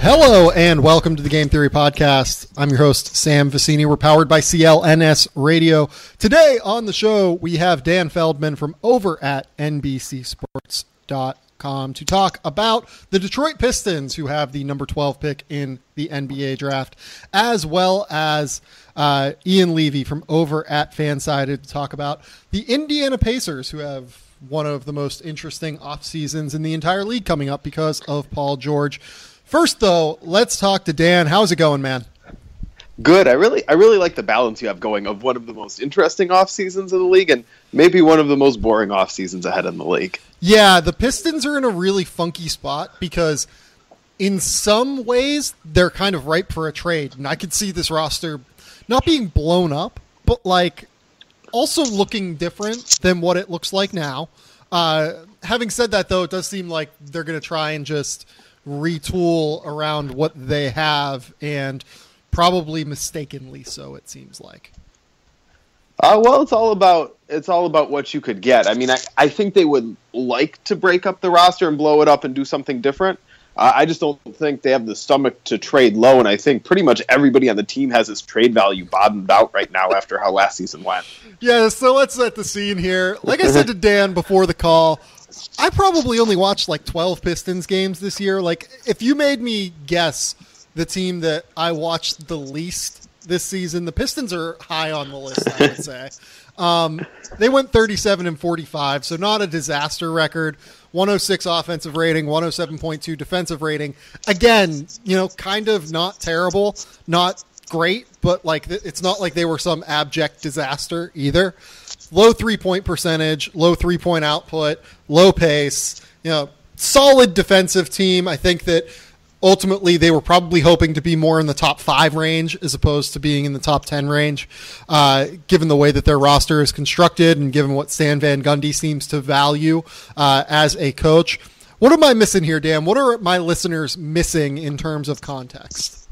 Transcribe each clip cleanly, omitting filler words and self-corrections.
Hello and welcome to the Game Theory Podcast. I'm your host, Sam Vicini. We're powered by CLNS Radio. Today on the show, we have Dan Feldman from over at nbcsports.com to talk about the Detroit Pistons, who have the number 12 pick in the NBA draft, as well as Ian Levy from over at FanSided to talk about the Indiana Pacers, who have one of the most interesting off seasons in the entire league coming up because of Paul George. First, though, let's talk to Dan. How's it going, man? Good. I really like the balance you have going of one of the most interesting off seasons of the league and maybe one of the most boring off seasons ahead in the league. Yeah, the Pistons are in a really funky spot because in some ways they're kind of ripe for a trade. And I could see this roster not being blown up, but like also looking different than what it looks like now. Having said that, though, it does seem like they're going to try and just retool around what they have, and probably mistakenly so, it seems like. Well, it's all about what you could get. I mean, I think they would like to break up the roster and blow it up and do something different. I just don't think they have the stomach to trade low, and I think pretty much everybody on the team has its trade value bottomed out right now after how last season went. Yeah, so let's set the scene here. Like I said to Dan before the call, I probably only watched like 12 Pistons games this year. Like, if you made me guess the team that I watched the least this season, the Pistons are high on the list, I would say. They went 37-45, so not a disaster record. 106 offensive rating, 107.2 defensive rating. Again, kind of not terrible, not great, but like it's not like they were some abject disaster either. Low 3-point percentage, low 3-point output, low pace, solid defensive team. I think that ultimately they were probably hoping to be more in the top 5 range as opposed to being in the top 10 range, given the way that their roster is constructed and given what Stan Van Gundy seems to value as a coach. What am I missing here, Dan? What are my listeners missing in terms of context?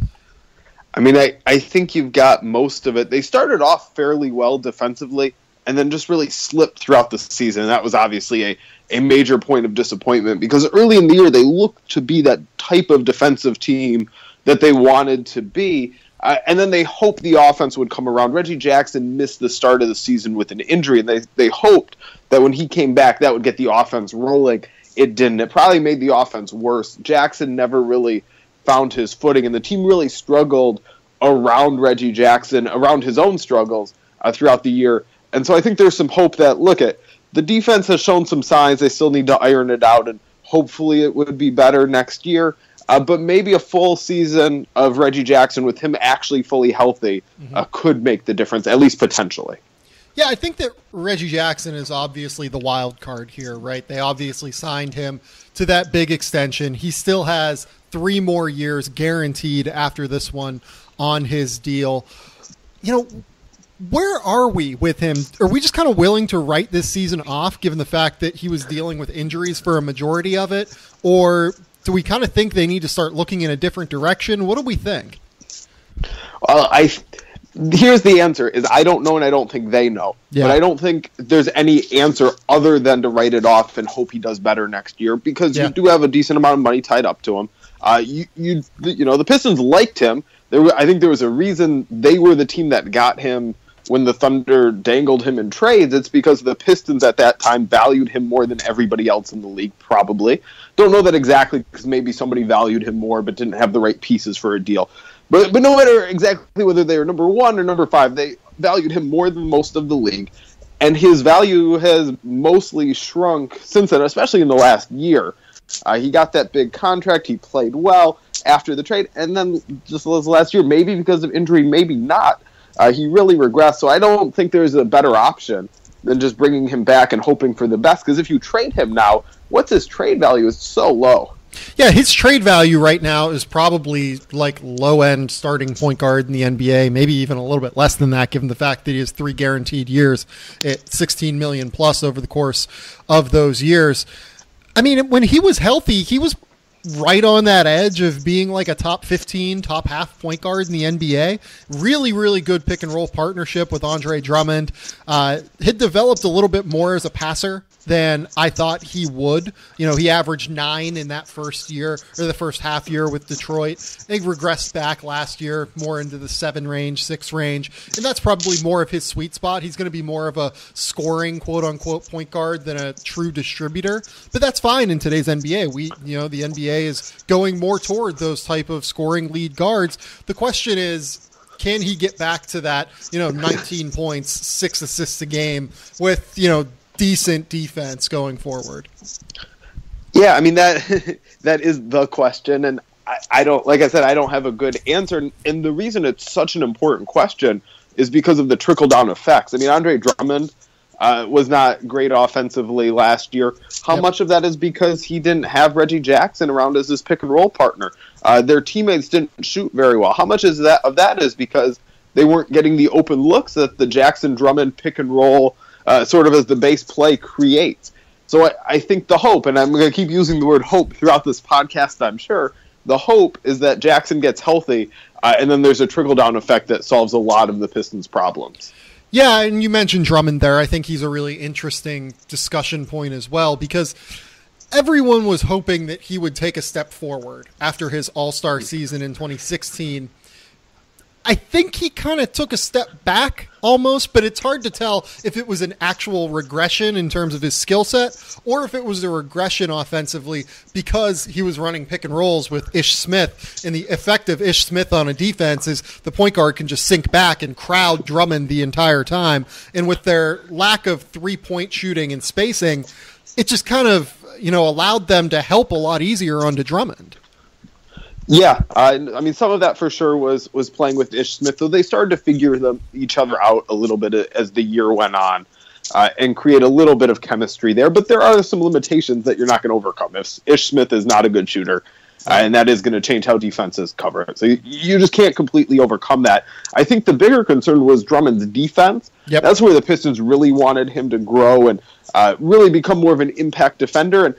I mean, I think you've got most of it. They started off fairly well defensively and then just really slipped throughout the season. And that was obviously a major point of disappointment because early in the year they looked to be that type of defensive team that they wanted to be. And then they hoped the offense would come around. Reggie Jackson missed the start of the season with an injury, and they hoped that when he came back that would get the offense rolling. It didn't. It probably made the offense worse. Jackson never really found his footing, and the team really struggled around Reggie Jackson, around his own struggles throughout the year. And so I think there's some hope that, the defense has shown some signs. They still need to iron it out, and hopefully it would be better next year. But maybe a full season of Reggie Jackson with him actually fully healthy could make the difference, at least potentially. Yeah, I think that Reggie Jackson is obviously the wild card here, right? They obviously signed him to that big extension. He still has 3 more years guaranteed after this one on his deal. Where are we with him? Are we just kind of willing to write this season off, given the fact that he was dealing with injuries for a majority of it? Or do we kind of think they need to start looking in a different direction? What do we think? Well, here's the answer, is I don't know and I don't think they know. Yeah. But I don't think there's any answer other than to write it off and hope he does better next year because you do have a decent amount of money tied up to him. The Pistons liked him. I think there was a reason they were the team that got him when the Thunder dangled him in trades. It's because the Pistons at that time valued him more than everybody else in the league, probably. Don't know that exactly because maybe somebody valued him more but didn't have the right pieces for a deal. But no matter exactly whether they were number 1 or number 5, they valued him more than most of the league. And his value has mostly shrunk since then, especially in the last year. He got that big contract. He played well after the trade. And then just last year, maybe because of injury, maybe not. He really regressed. So I don't think there's a better option than just bringing him back and hoping for the best. Because if you trade him now, what's his trade value? It's so low. Yeah, his trade value right now is probably like low-end starting point guard in the NBA, maybe even a little bit less than that, given the fact that he has 3 guaranteed years at $16 million plus over the course of those years. I mean, when he was healthy, he was right on that edge of being like a top 15, top half point guard in the NBA. Really, really good pick and roll partnership with Andre Drummond. Had developed a little bit more as a passer than I thought he would. You know, he averaged 9 in that first year, or the first half year with Detroit. They regressed back last year more into the 7 range, 6 range, and that's probably more of his sweet spot. He's going to be more of a scoring, quote-unquote, point guard than a true distributor, but that's fine in today's NBA. The NBA is going more toward those type of scoring lead guards. The question is, can he get back to that, 19 points, 6 assists a game with, decent defense going forward? Yeah, I mean, that is the question, and I don't, like I said, I don't have a good answer, and the reason it's such an important question is because of the trickle-down effects. I mean, Andre Drummond was not great offensively last year. How much of that is because he didn't have Reggie Jackson around as his pick-and-roll partner? Their teammates didn't shoot very well. How much of that is because they weren't getting the open looks that the Jackson-Drummond pick-and-roll sort of as the base play creates? So I think the hope, and I'm going to keep using the word hope throughout this podcast, I'm sure, the hope is that Jackson gets healthy, and then there's a trickle-down effect that solves a lot of the Pistons' problems. Yeah, and you mentioned Drummond there. I think he's a really interesting discussion point as well, because everyone was hoping that he would take a step forward after his All-Star season in 2016. I think he kind of took a step back almost, but it's hard to tell if it was an actual regression in terms of his skill set or if it was a regression offensively because he was running pick and rolls with Ish Smith, and the effect of Ish Smith on a defense is the point guard can just sink back and crowd Drummond the entire time. And with their lack of three-point shooting and spacing, it just kind of, allowed them to help a lot easier onto Drummond. Yeah, I mean, some of that for sure was playing with Ish Smith, though they started to figure each other out a little bit as the year went on and create a little bit of chemistry there. But there are some limitations that you're not going to overcome. If Ish Smith is not a good shooter, and that is going to change how defenses cover it. So you just can't completely overcome that. I think the bigger concern was Drummond's defense. Yep. That's where the Pistons really wanted him to grow and really become more of an impact defender. And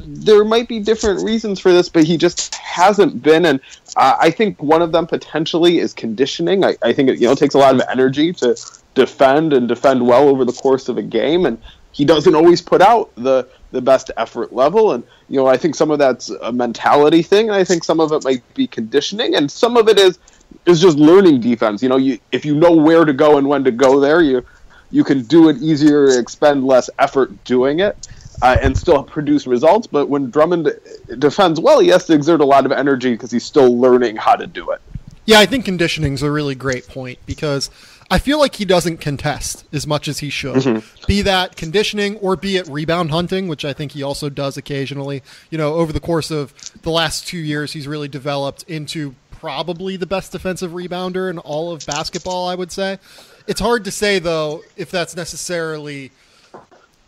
there might be different reasons for this, but he just hasn't been. And I think one of them potentially is conditioning. I think it takes a lot of energy to defend and defend well over the course of a game. And he doesn't always put out the best effort level. And, I think some of that's a mentality thing. And I think some of it might be conditioning. And some of it is just learning defense. If you know where to go and when to go there, you can do it easier, expend less effort doing it. And still produce results, but when Drummond defends well, he has to exert a lot of energy because he's still learning how to do it. Yeah, I think conditioning is a really great point because I feel like he doesn't contest as much as he should. Mm-hmm. Be that conditioning or be it rebound hunting, which I think he also does occasionally. Over the course of the last 2 years, he's really developed into probably the best defensive rebounder in all of basketball, I would say. It's hard to say, though, if that's necessarily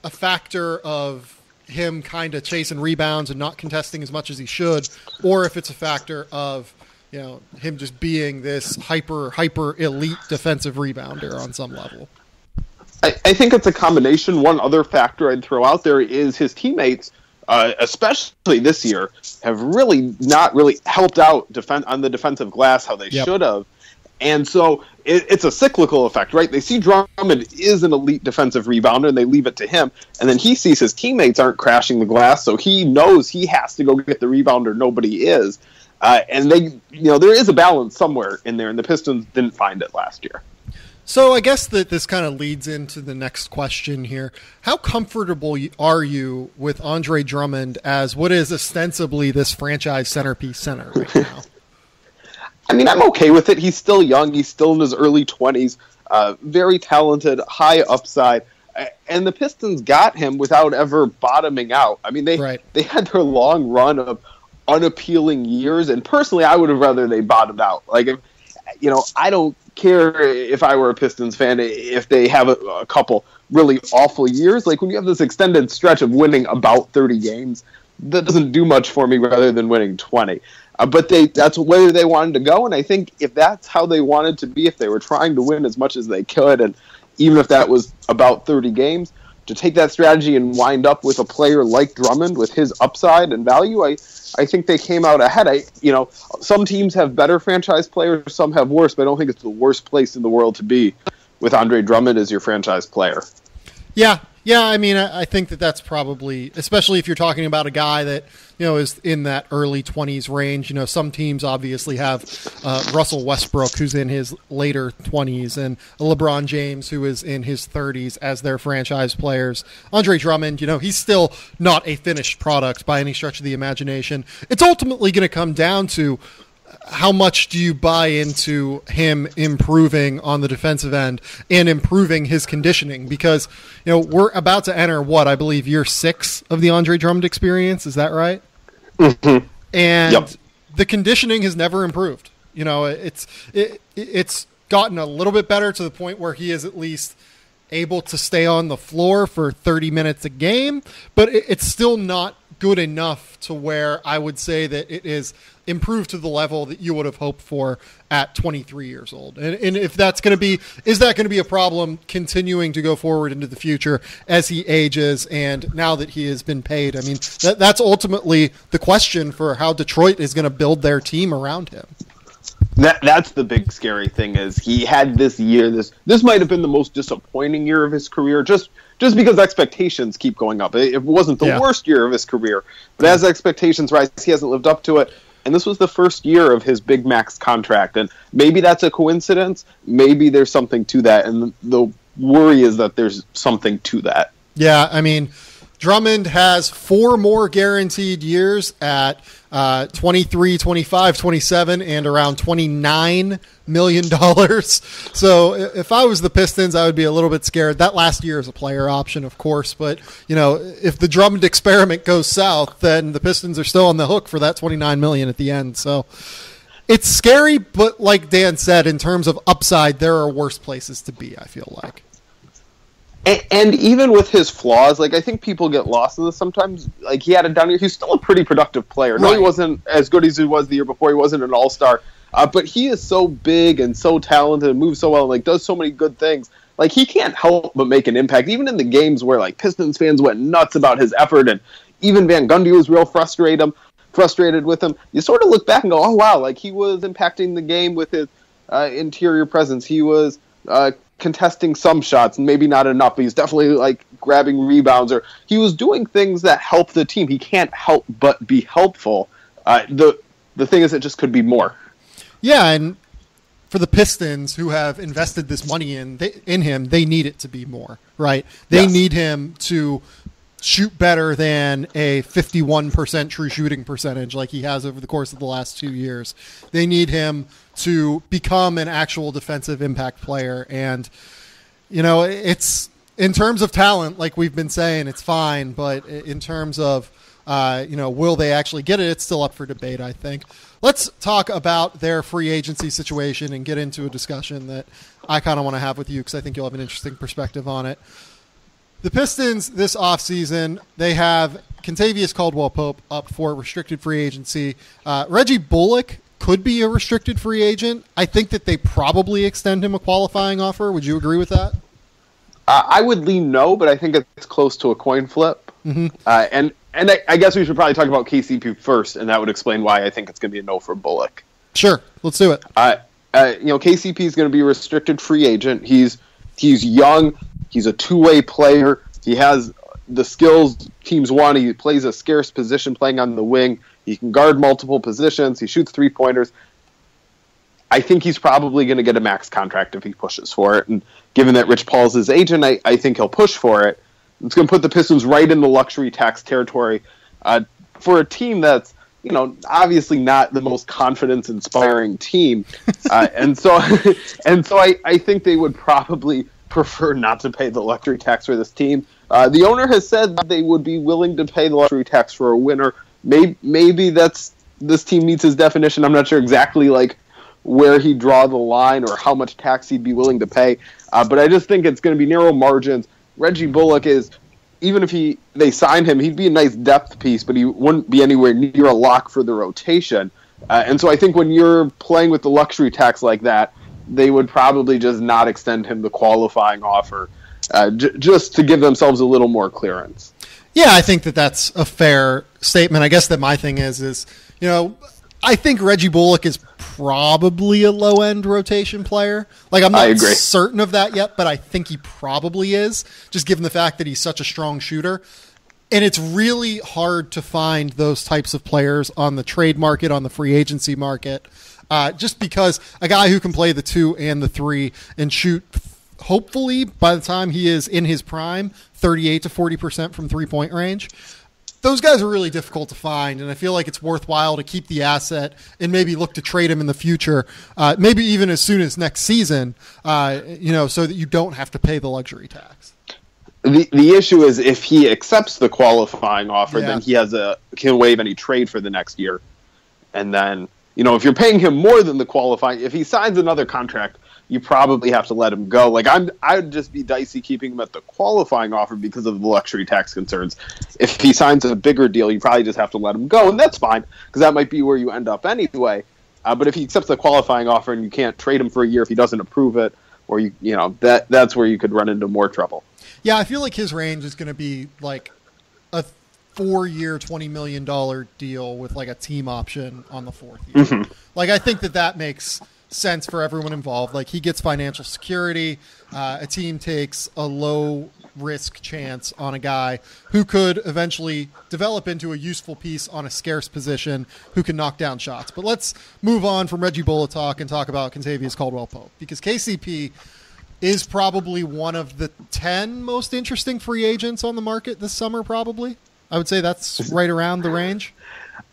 a factor of him kind of chasing rebounds and not contesting as much as he should, or if it's a factor of, him just being this hyper elite defensive rebounder on some level. I think it's a combination. One other factor I'd throw out there is his teammates, especially this year, have really not really helped out on the defensive glass how they should have. And so it's a cyclical effect, right? They see Drummond is an elite defensive rebounder, and they leave it to him. And then he sees his teammates aren't crashing the glass, so he knows he has to go get the rebounder. Nobody is. And there is a balance somewhere in there, and the Pistons didn't find it last year. So I guess that this kind of leads into the next question here. How comfortable are you with Andre Drummond as what is ostensibly this franchise centerpiece center right now? I mean, I'm okay with it. He's still young. He's still in his early 20s. Very talented, high upside. And the Pistons got him without ever bottoming out. I mean, they had their long run of unappealing years. And personally, I would have rather they bottomed out. Like, I don't care if I were a Pistons fan if they have a couple really awful years. Like, when you have this extended stretch of winning about 30 games, that doesn't do much for me rather than winning 20. But that's where they wanted to go, and I think if that's how they wanted to be, if they were trying to win as much as they could, and even if that was about 30 games, to take that strategy and wind up with a player like Drummond with his upside and value, I think they came out ahead. Some teams have better franchise players, some have worse, but I don't think it's the worst place in the world to be with Andre Drummond as your franchise player. Yeah, I mean, I think that's probably, especially if you're talking about a guy that, is in that early 20s range. Some teams obviously have Russell Westbrook, who's in his later 20s, and LeBron James, who is in his 30s as their franchise players. Andre Drummond, he's still not a finished product by any stretch of the imagination. It's ultimately going to come down to how much do you buy into him improving on the defensive end and improving his conditioning? Because, we're about to enter I believe year 6 of the Andre Drummond experience. Is that right? Mm-hmm. And the conditioning has never improved. It's gotten a little bit better to the point where he is at least able to stay on the floor for 30 minutes a game, but it's still not good enough to where I would say that it is improved to the level that you would have hoped for at 23 years old. And if that's going to be, is that going to be a problem continuing to go forward into the future as he ages and now that he has been paid? I mean, that's ultimately the question for how Detroit is going to build their team around him. That's the big scary thing is he had this year. This might have been the most disappointing year of his career, just because expectations keep going up. It wasn't the worst year of his career, but as expectations rise, he hasn't lived up to it. And this was the first year of his big max contract. And maybe that's a coincidence. Maybe there's something to that. And the worry is that there's something to that. Yeah, I mean, Drummond has 4 more guaranteed years at 23, 25, 27, and around $29 million. So if I was the Pistons, I would be a little bit scared. That last year is a player option, of course, but if the Drummond experiment goes south, then the Pistons are still on the hook for that $29 million at the end. So it's scary, but like Dan said, in terms of upside, there are worse places to be, I feel like. And even with his flaws, I think people get lost in this sometimes. He had a down year. He's still a pretty productive player. No, he wasn't as good as he was the year before. He wasn't an all-star. But he is so big and so talented and moves so well and does so many good things. He can't help but make an impact. Even in the games where Pistons fans went nuts about his effort and even Van Gundy was real frustrated with him. You sort of look back and go, oh, wow, he was impacting the game with his interior presence. He was contesting some shots and maybe not enough, but he's definitely grabbing rebounds, or he was doing things that help the team. He can't help but be helpful. The thing is, it just could be more. Yeah, and for the Pistons, who have invested this money in him, they need it to be more, right? They need him to shoot better than a 51% true shooting percentage like he has over the course of the last 2 years. They need him to become an actual defensive impact player. And, it's in terms of talent, like we've been saying, it's fine. But in terms of, will they actually get it? It's still up for debate, I think. Let's talk about their free agency situation and get into a discussion that I kind of want to have with you because I think you'll have an interesting perspective on it. The Pistons this offseason, they have Kentavious Caldwell-Pope up for restricted free agency. Reggie Bullock could be a restricted free agent. I think that they probably extend him a qualifying offer. Would you agree with that? I would lean no, but I think it's close to a coin flip. Mm-hmm. And I guess we should probably talk about KCP first, and that would explain why I think it's going to be a no for Bullock. Sure, let's do it. KCP is going to be a restricted free agent. He's young. He's a two-way player. He has the skills teams want. He plays a scarce position playing on the wing. He can guard multiple positions. He shoots three-pointers. I think he's probably going to get a max contract if he pushes for it. And given that Rich Paul's his agent, I think he'll push for it. It's going to put the Pistons right in the luxury tax territory for a team that's, obviously not the most confidence-inspiring team. And so I think they would probably prefer not to pay the luxury tax for this team. The owner has said that they would be willing to pay the luxury tax for a winner. Maybe this team meets his definition. I'm not sure exactly where he'd draw the line or how much tax he'd be willing to pay. But I just think it's going to be narrow margins. Reggie Bullock is, even if they sign him, he'd be a nice depth piece, but he wouldn't be anywhere near a lock for the rotation. And so I think when you're playing with the luxury tax like that, they would probably just not extend him the qualifying offer just to give themselves a little more clearance. Yeah, I think that that's a fair statement. I guess that my thing is, I think Reggie Bullock is probably a low-end rotation player. Like, I'm not certain of that yet, but I think he probably is, just given the fact that he's such a strong shooter. And it's really hard to find those types of players on the trade market, on the free agency market, just because a guy who can play the 2 and the 3 and shoot, hopefully, by the time he is in his prime, 38 to 40% from three-point range. Those guys are really difficult to find, and I feel like it's worthwhile to keep the asset and maybe look to trade him in the future, maybe even as soon as next season, so that you don't have to pay the luxury tax. The issue is if he accepts the qualifying offer, then he can waive any trade for the next year. And then, if you're paying him more than the qualifying, if he signs another contract, you probably have to let him go. Like, I'd just be dicey keeping him at the qualifying offer because of the luxury tax concerns. If he signs a bigger deal, you probably just have to let him go, and that's fine, because that might be where you end up anyway. But if he accepts the qualifying offer and you can't trade him for a year if he doesn't approve it, or that's where you could run into more trouble. Yeah, I feel like his range is going to be like a 4-year, $20 million deal with like a team option on the 4th year. Mm-hmm. Like, I think that makes sense for everyone involved. Like, he gets financial security. A team takes a low risk chance on a guy who could eventually develop into a useful piece on a scarce position who can knock down shots. But let's move on from Reggie Bullock talk and talk about Kentavious Caldwell-Pope, because KCP is probably one of the 10 most interesting free agents on the market this summer, probably. I would say that's right around the range.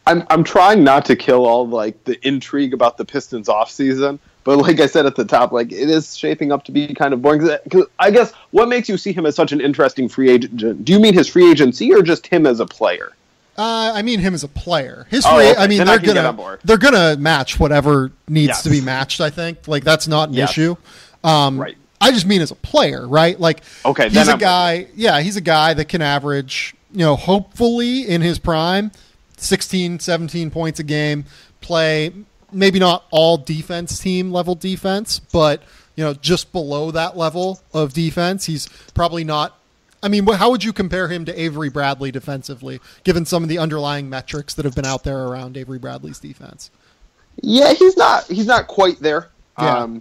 I'm trying not to kill all like the intrigue about the Pistons offseason, but like I said at the top, like it is shaping up to be kind of boring. Cause I guess what makes you see him as such an interesting free agent? Do you mean his free agency or just him as a player? I mean him as a player. They're gonna match whatever needs to be matched. I think like that's not an issue. Right. I just mean as a player, right? Like, okay, he's a guy. Yeah, he's a guy that can average, hopefully in his prime, 16, 17 points a game, play maybe not all defense team level defense, but, just below that level of defense. He's probably not. I mean, how would you compare him to Avery Bradley defensively, given some of the underlying metrics that have been out there around Avery Bradley's defense? Yeah, he's not quite there. Yeah.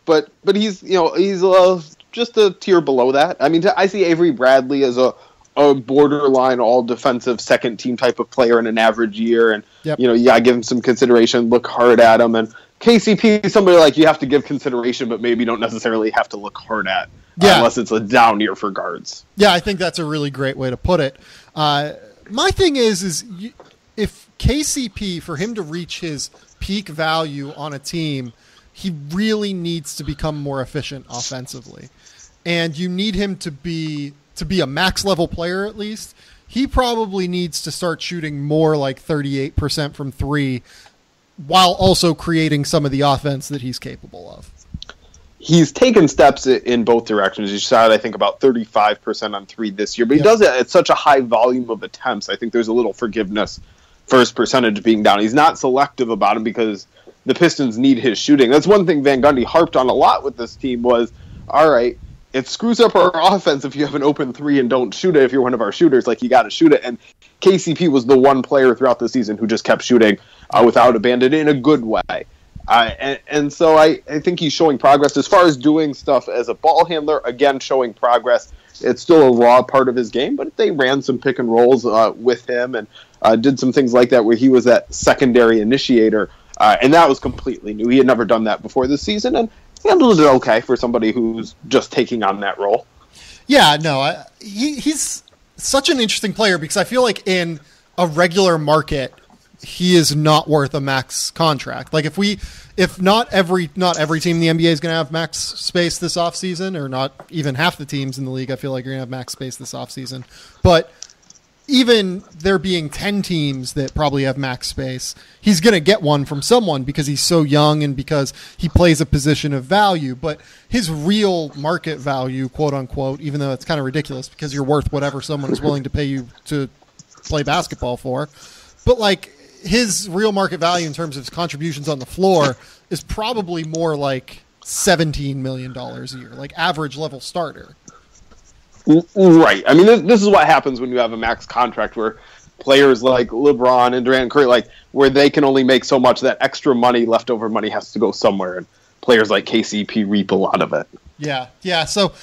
But he's just a tier below that. I mean, I see Avery Bradley as a borderline all defensive second team type of player in an average year, and give him some consideration, look hard at him. And KCP is somebody like you have to give consideration, but maybe don't necessarily have to look hard at unless it's a down year for guards. Yeah, I think that's a really great way to put it. My thing is if KCP, for him to reach his peak value on a team, he really needs to become more efficient offensively. And you need him to be a max level player at least. He probably needs to start shooting more like 38% from 3 while also creating some of the offense that he's capable of. He's taken steps in both directions. He shot, I think, about 35% on 3 this year, but he does it at such a high volume of attempts. I think there's a little forgiveness for his percentage being down. He's not selective about him because the Pistons need his shooting. That's one thing Van Gundy harped on a lot with this team was, all right, it screws up our offense if you have an open 3 and don't shoot it. If you're one of our shooters, like you got to shoot it. And KCP was the one player throughout the season who just kept shooting without abandon in a good way. And so I think he's showing progress. As far as doing stuff as a ball handler, again, showing progress. It's still a raw part of his game, but they ran some pick and rolls with him and did some things like that where he was that secondary initiator. And that was completely new. He had never done that before this season, and he handled it okay for somebody who's just taking on that role. Yeah, no, he's such an interesting player because I feel like in a regular market, he is not worth a max contract. Like if not every team in the NBA is going to have max space this offseason, or not even half the teams in the league, I feel like you're going to have max space this offseason. But even there being 10 teams that probably have max space, he's going to get one from someone because he's so young and because he plays a position of value. But his real market value, quote unquote, even though it's kind of ridiculous because you're worth whatever someone is willing to pay you to play basketball for. But like his real market value in terms of his contributions on the floor is probably more like $17 million a year, like average level starter. Right. I mean, this is what happens when you have a max contract where players like LeBron and Durant and Curry, like, where they can only make so much, that extra money, leftover money, has to go somewhere, and players like KCP reap a lot of it. Yeah. So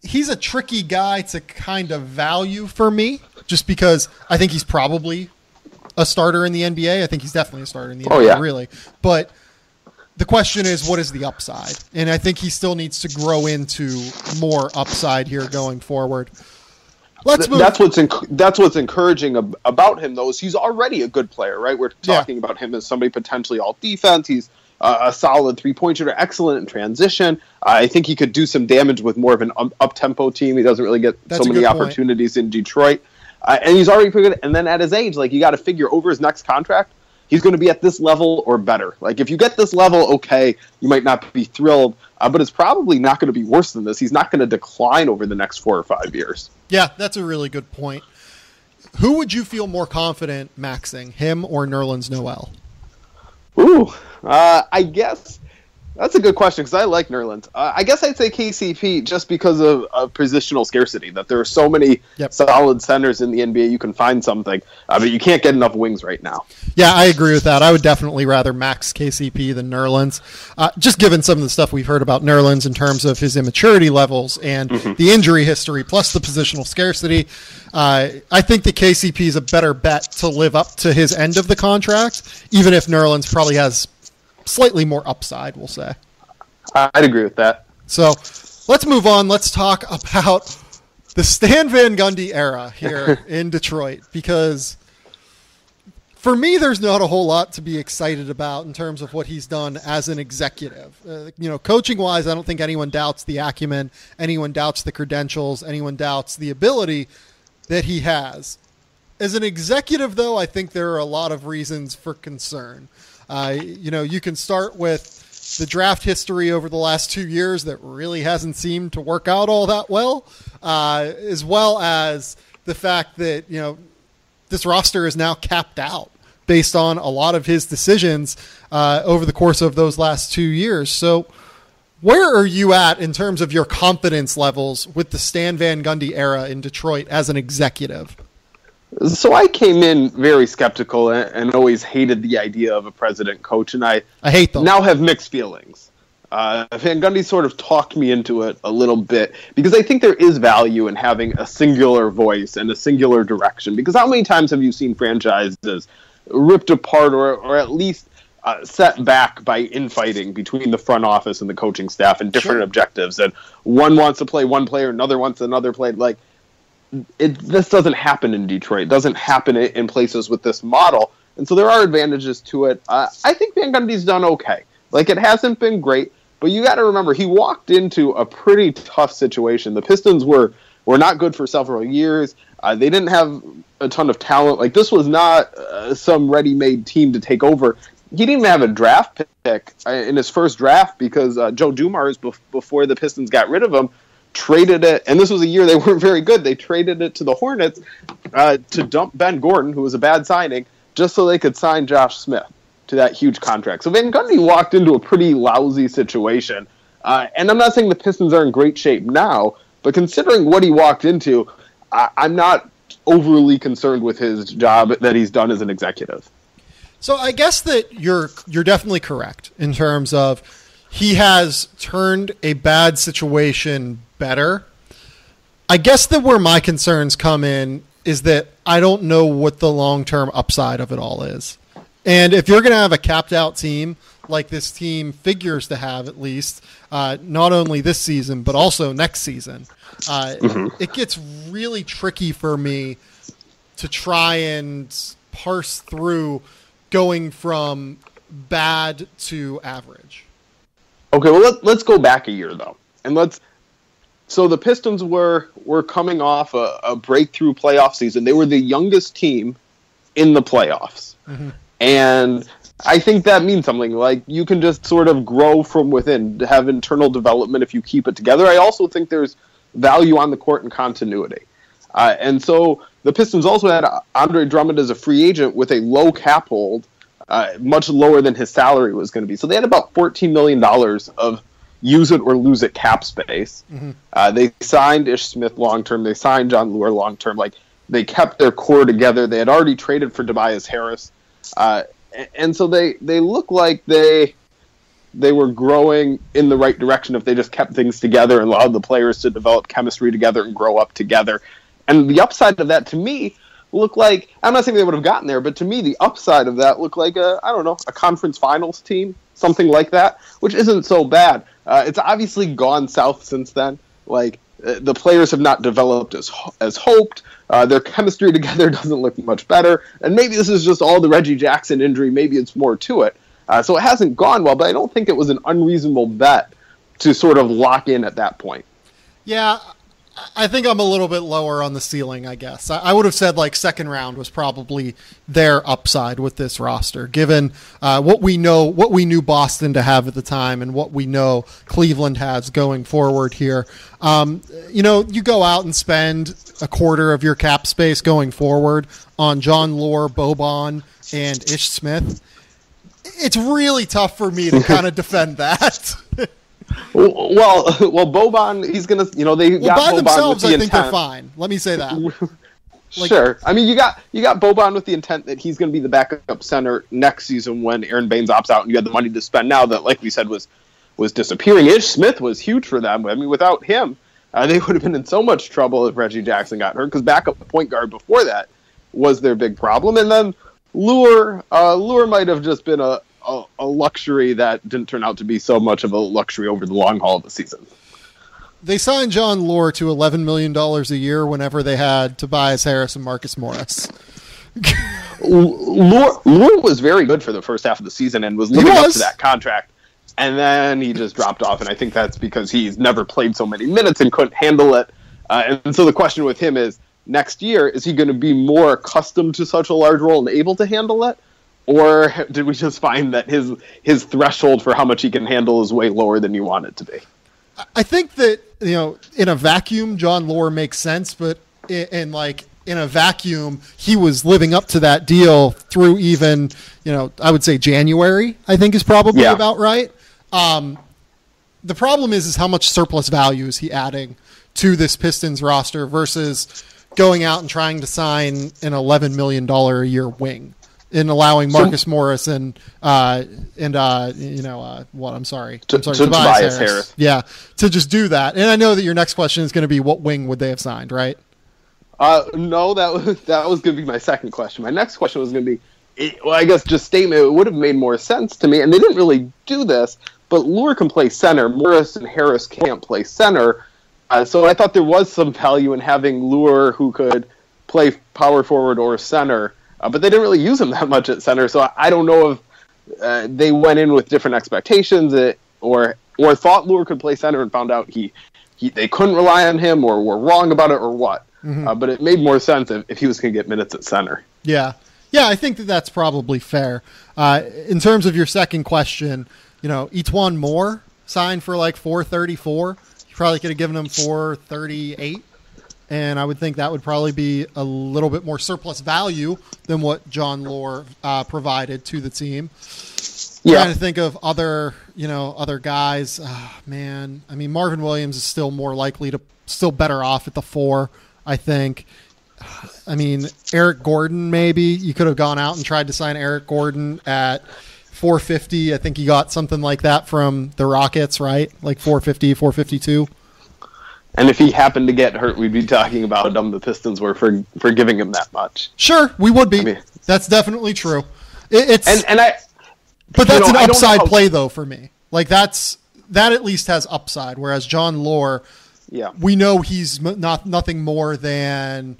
he's a tricky guy to kind of value for me, just because I think he's probably a starter in the NBA. I think he's definitely a starter in the NBA, really. But the question is, what is the upside? And I think he still needs to grow into more upside here going forward. Let's move. That's what's encouraging about him, though, is he's already a good player, right? We're talking about him as somebody potentially all defense. He's a solid three-point shooter, excellent in transition. I think he could do some damage with more of an up-tempo team. He doesn't really get so many opportunities in Detroit. And he's already pretty good. And then at his age, like, you got to figure over his next contract, he's going to be at this level or better. Like, if you get this level, okay, you might not be thrilled, but it's probably not going to be worse than this. He's not going to decline over the next 4 or 5 years. Yeah, that's a really good point. Who would you feel more confident maxing, him or Nerlens Noel? Ooh, I guess that's a good question, because I like Nerlens. I guess I'd say KCP just because of positional scarcity, that there are so many solid centers in the NBA, you can find something, but you can't get enough wings right now. Yeah, I agree with that. I would definitely rather max KCP than Nerlens, just given some of the stuff we've heard about Nerlens in terms of his immaturity levels and the injury history, plus the positional scarcity. I think that KCP is a better bet to live up to his end of the contract, even if Nerlens probably has slightly more upside, we'll say. I'd agree with that. So let's move on. Let's talk about the Stan Van Gundy era here in Detroit, because for me, there's not a whole lot to be excited about in terms of what he's done as an executive. Coaching-wise, I don't think anyone doubts the acumen, anyone doubts the credentials, anyone doubts the ability that he has. As an executive, though, I think there are a lot of reasons for concern. You can start with the draft history over the last 2 years that really hasn't seemed to work out all that well, as well as the fact that, this roster is now capped out based on a lot of his decisions over the course of those last 2 years. So where are you at in terms of your confidence levels with the Stan Van Gundy era in Detroit as an executive? So I came in very skeptical and always hated the idea of a president coach, and I hate them. Now have mixed feelings. Van Gundy sort of talked me into it a little bit, because I think there is value in having a singular voice and a singular direction, because how many times have you seen franchises ripped apart or at least set back by infighting between the front office and the coaching staff and different objectives, and one wants to play one player, another wants another player, like, this doesn't happen in Detroit. It doesn't happen in places with this model. And so there are advantages to it. I think Van Gundy's done okay. Like, it hasn't been great, but you got to remember, he walked into a pretty tough situation. The Pistons were not good for several years. They didn't have a ton of talent. Like, this was not some ready-made team to take over. He didn't even have a draft pick in his first draft, because Joe Dumars, before the Pistons got rid of him, traded it, and this was a year they weren't very good. They traded it to the Hornets to dump Ben Gordon, who was a bad signing, just so they could sign Josh Smith to that huge contract. So Van Gundy walked into a pretty lousy situation. And I'm not saying the Pistons are in great shape now, but considering what he walked into, I'm not overly concerned with his job that he's done as an executive. So I guess that you're definitely correct in terms of he has turned a bad situation better. I guess that where my concerns come in is that I don't know what the long-term upside of it all is. And if you're going to have a capped out team like this team figures to have, at least, not only this season, but also next season, it gets really tricky for me to try and parse through going from bad to average. Okay, well, let's go back a year, though. And so the Pistons were coming off a breakthrough playoff season. They were the youngest team in the playoffs. And I think that means something. Like, you can just sort of grow from within, to have internal development if you keep it together. I also think there's value on the court and continuity. And so the Pistons also had Andre Drummond as a free agent with a low cap hold, much lower than his salary was going to be. So they had about $14 million of use it or lose it cap space. Mm-hmm. They signed Ish Smith long-term. They signed John Lure long-term. Like, they kept their core together. They had already traded for Tobias Harris. And so they look like they were growing in the right direction if they just kept things together and allowed the players to develop chemistry together and grow up together. And the upside of that, to me, looked like, I'm not saying they would have gotten there, but to me, the upside of that looked like a conference finals team, something like that, which isn't so bad. It's obviously gone south since then. Like, the players have not developed as hoped. Their chemistry together doesn't look much better. And maybe this is just all the Reggie Jackson injury. Maybe it's more to it. So it hasn't gone well, but I don't think it was an unreasonable bet to sort of lock in at that point. Yeah, I think I'm a little bit lower on the ceiling, I guess. I would have said like second round was probably their upside with this roster, given what we knew Boston to have at the time and what we know Cleveland has going forward here. You go out and spend a quarter of your cap space going forward on John Lure, Boban, and Ish Smith. It's really tough for me to kind of defend that. Well, Boban, he's gonna, they got by Boban themselves. with the I think intent. they're fine. Let me say that. Sure. I mean, you got Boban with the intent that he's going to be the backup center next season when Aaron Baines opts out, and you had the money to spend now that, like we said, was disappearing. Ish Smith was huge for them. I mean, without him, they would have been in so much trouble if Reggie Jackson got hurt, because backup point guard before that was their big problem. And then Lure might have just been a luxury that didn't turn out to be so much of a luxury over the long haul of the season. They signed John Lure to $11 million a year whenever they had Tobias Harris and Marcus Morris. Lure was very good for the first half of the season and was living up to that contract. And then he just dropped off, and I think that's because he's never played so many minutes and couldn't handle it. And so the question with him is, next year, is he going to be more accustomed to such a large role and able to handle it? Or did we just find that his threshold for how much he can handle is way lower than you want it to be? I think that, in a vacuum, John Lure makes sense, but in a vacuum, he was living up to that deal through even, I would say January, I think is probably about right. The problem is how much surplus value is he adding to this Pistons roster versus going out and trying to sign an $11 million a year wing. In allowing Marcus Morris and Tobias Harris. Yeah, to just do that. And I know that your next question is going to be, what wing would they have signed, right? No, that was going to be my second question. My next question was going to be, I guess just statement. It would have made more sense to me, and they didn't really do this. But Lure can play center. Morris and Harris can't play center. So I thought there was some value in having Lure who could play power forward or center. But they didn't really use him that much at center, so I don't know if they went in with different expectations or thought Lure could play center and found out they couldn't rely on him or were wrong about it or what. Mm-hmm. But it made more sense if he was going to get minutes at center. Yeah, I think that's probably fair. In terms of your second question, Etuan Moore signed for like $434. You probably could have given him $438. And I would think that would probably be a little bit more surplus value than what John Lure provided to the team. Yeah. Trying to think of other guys. Man, I mean, Marvin Williams is still better off at the 4, I think. I mean, Eric Gordon, maybe. You could have gone out and tried to sign Eric Gordon at $450. I think he got something like that from the Rockets, right? Like $450, $452. And if he happened to get hurt, we'd be talking about how dumb the Pistons were for giving him that much. Sure, we would be. I mean, that's definitely true. But that's an upside play, though, for me. Like, that at least has upside, whereas John Lure, we know he's nothing more than,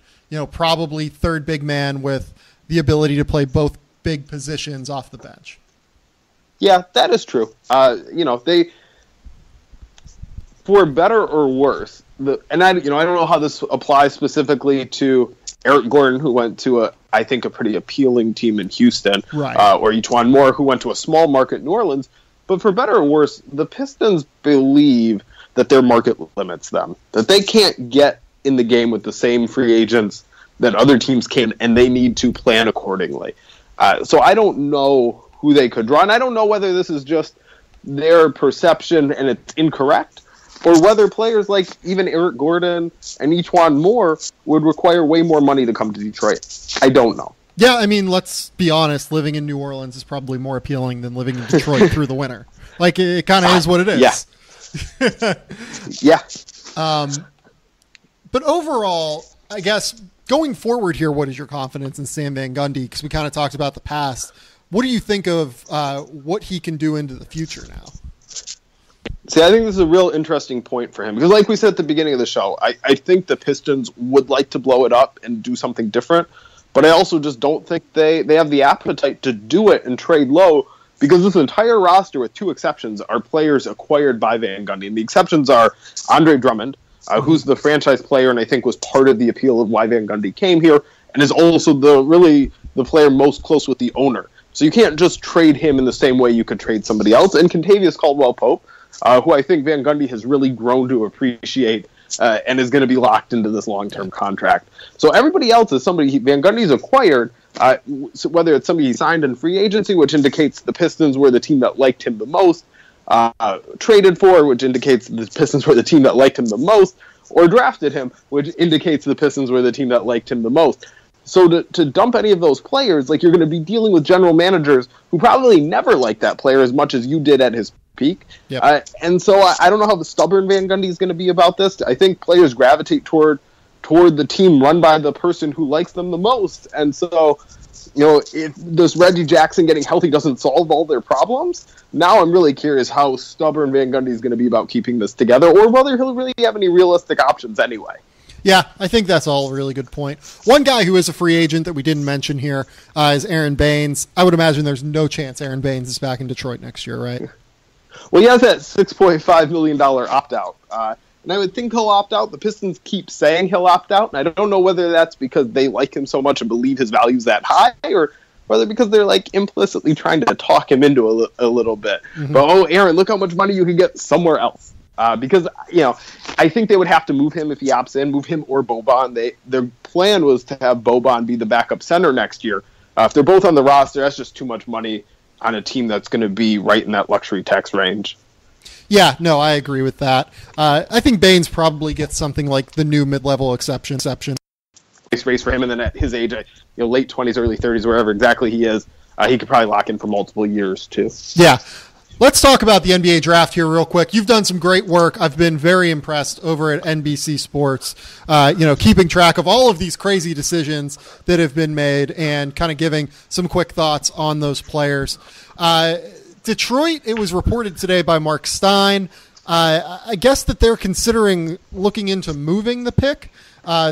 probably third big man with the ability to play both big positions off the bench. Yeah, that is true. They, for better or worse, I don't know how this applies specifically to Eric Gordon, who went to I think a pretty appealing team in Houston, right. Or Etuan Moore, who went to a small market New Orleans. But for better or worse, the Pistons believe that their market limits them, that they can't get in the game with the same free agents that other teams can, and they need to plan accordingly. So I don't know who they could draw, and I don't know whether this is just their perception and it's incorrect, or whether players like even Eric Gordon and E'Twaun Moore would require way more money to come to Detroit. I don't know. Yeah, I mean, let's be honest. Living in New Orleans is probably more appealing than living in Detroit through the winter. Like, it kind of is what it is. Yeah. But overall, I guess, going forward here, what is your confidence in Stan Van Gundy? Because we kind of talked about the past. What do you think of what he can do into the future now? See, I think this is a real interesting point for him. Because like we said at the beginning of the show, I think the Pistons would like to blow it up and do something different. But I also just don't think they have the appetite to do it and trade low, because this entire roster, with two exceptions, are players acquired by Van Gundy. And the exceptions are Andre Drummond, who's the franchise player and I think was part of the appeal of why Van Gundy came here, and is also the player most close with the owner. So you can't just trade him in the same way you could trade somebody else. And Kentavious Caldwell-Pope, who I think Van Gundy has really grown to appreciate and is going to be locked into this long-term contract. So everybody else is somebody Van Gundy's acquired, so whether it's somebody he signed in free agency, which indicates the Pistons were the team that liked him the most, traded for, which indicates the Pistons were the team that liked him the most, or drafted him, which indicates the Pistons were the team that liked him the most. So to dump any of those players, like, you're going to be dealing with general managers who probably never liked that player as much as you did at his peak. Yep. And so I don't know how the stubborn Van Gundy is going to be about this. I think players gravitate toward the team run by the person who likes them the most. And so, if this Reggie Jackson getting healthy doesn't solve all their problems, now I'm really curious how stubborn Van Gundy is going to be about keeping this together, or whether he'll really have any realistic options anyway. Yeah, I think that's all a really good point. One guy who is a free agent that we didn't mention here is Aaron Baines. I would imagine there's no chance Aaron Baines is back in Detroit next year, right? Well, he has that $6.5 million opt-out. And I would think he'll opt out. The Pistons keep saying he'll opt out, and I don't know whether that's because they like him so much and believe his value's that high, or whether because they're like implicitly trying to talk him into a little bit. Mm-hmm. But, Aaron, look how much money you could get somewhere else. Because, I think they would have to move him if he opts in, move him or Boban. Their plan was to have Boban be the backup center next year. If they're both on the roster, that's just too much money on a team that's going to be right in that luxury tax range. Yeah, no, I agree with that. I think Baines probably gets something like the new mid-level exception. Race for him, and then at his age, late 20s, early 30s, wherever exactly he is, he could probably lock in for multiple years too. Yeah. Let's talk about the NBA draft here real quick. You've done some great work. I've been very impressed over at NBC Sports, keeping track of all of these crazy decisions that have been made and kind of giving some quick thoughts on those players. Detroit, it was reported today by Mark Stein, I guess that they're considering looking into moving the pick,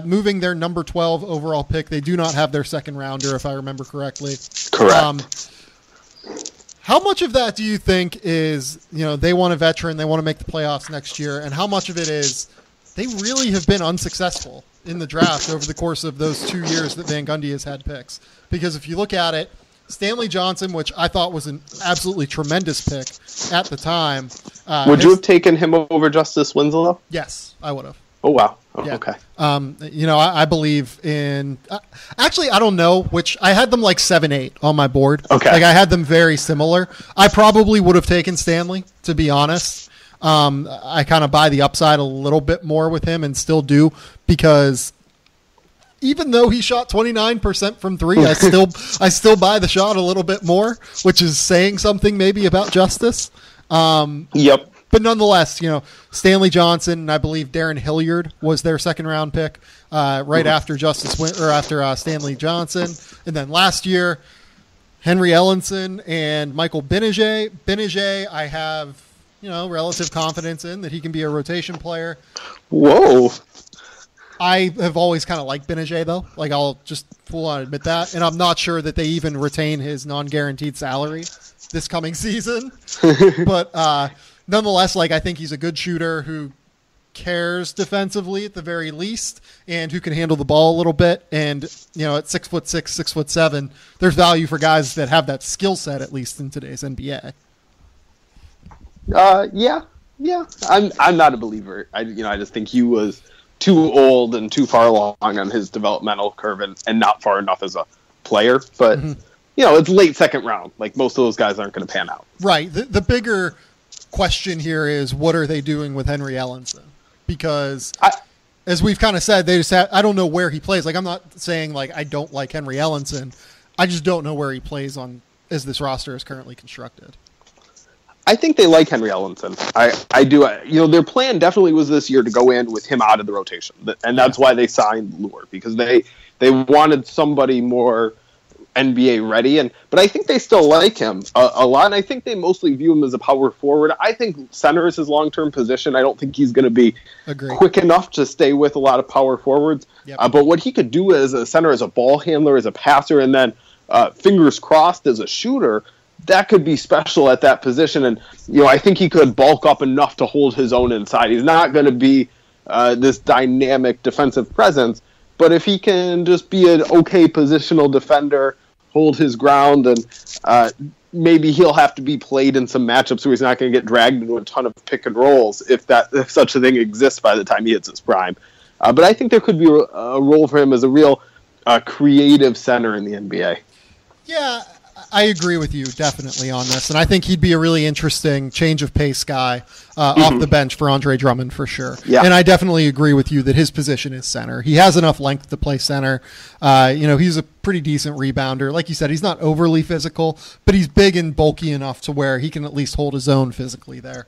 moving their number 12 overall pick. They do not have their second rounder, if I remember correctly. Correct. How much of that do you think is, they want a veteran, they want to make the playoffs next year, and how much of it is they really have been unsuccessful in the draft over the course of those 2 years that Van Gundy has had picks? Because if you look at it, Stanley Johnson, which I thought was an absolutely tremendous pick at the time. Would you have taken him over Justice Winslow? Yes, I would have. Oh, wow. Oh, yeah. Okay. I believe in actually, I don't know, which I had them like 7-8 on my board. Okay. Like I had them very similar. I probably would have taken Stanley, to be honest. I kind of buy the upside a little bit more with him and still do, because even though he shot 29% from three, I still buy the shot a little bit more, which is saying something maybe about Justice. Yep. But nonetheless, Stanley Johnson and I believe Darren Hilliard was their second round pick right after after Stanley Johnson, and then last year Henry Ellenson and Michael Benege. Benege, I have relative confidence in that he can be a rotation player. Whoa. I have always kind of liked Benege, though. Like, I'll just full on admit that, and I'm not sure that they even retain his non-guaranteed salary this coming season. But nonetheless, I think he's a good shooter who cares defensively at the very least, and who can handle the ball a little bit. And at 6'6", 6'7", there's value for guys that have that skill set, at least in today's NBA. Yeah. I'm not a believer. I just think he was too old and too far along on his developmental curve, and not far enough as a player. But it's late second round. Like, most of those guys aren't going to pan out. Right. The bigger question here is, what are they doing with Henry Ellenson? Because as we've kind of said, I don't know where he plays. Like, I'm not saying like I don't like Henry Ellenson. I just don't know where he plays as this roster is currently constructed. I think they like Henry Ellenson. I do. Their plan definitely was this year to go in with him out of the rotation, and that's why they signed Lure, because they wanted somebody more NBA ready. But I think they still like him a lot, and I think they mostly view him as a power forward. I think center is his long-term position. I don't think he's going to be quick enough to stay with a lot of power forwards. Yep. But what he could do as a center, as a ball handler, as a passer, and then fingers crossed as a shooter, that could be special at that position. And, I think he could bulk up enough to hold his own inside. He's not going to be this dynamic defensive presence, but if he can just be an okay positional defender, hold his ground, and maybe he'll have to be played in some matchups where he's not going to get dragged into a ton of pick and rolls if such a thing exists by the time he hits his prime. But I think there could be a role for him as a real creative center in the NBA. Yeah, I agree with you definitely on this, and I think he'd be a really interesting change of pace guy off the bench for Andre Drummond for sure. Yeah. And I definitely agree with you that his position is center. He has enough length to play center. He's a pretty decent rebounder. Like you said, he's not overly physical, but he's big and bulky enough to where he can at least hold his own physically there.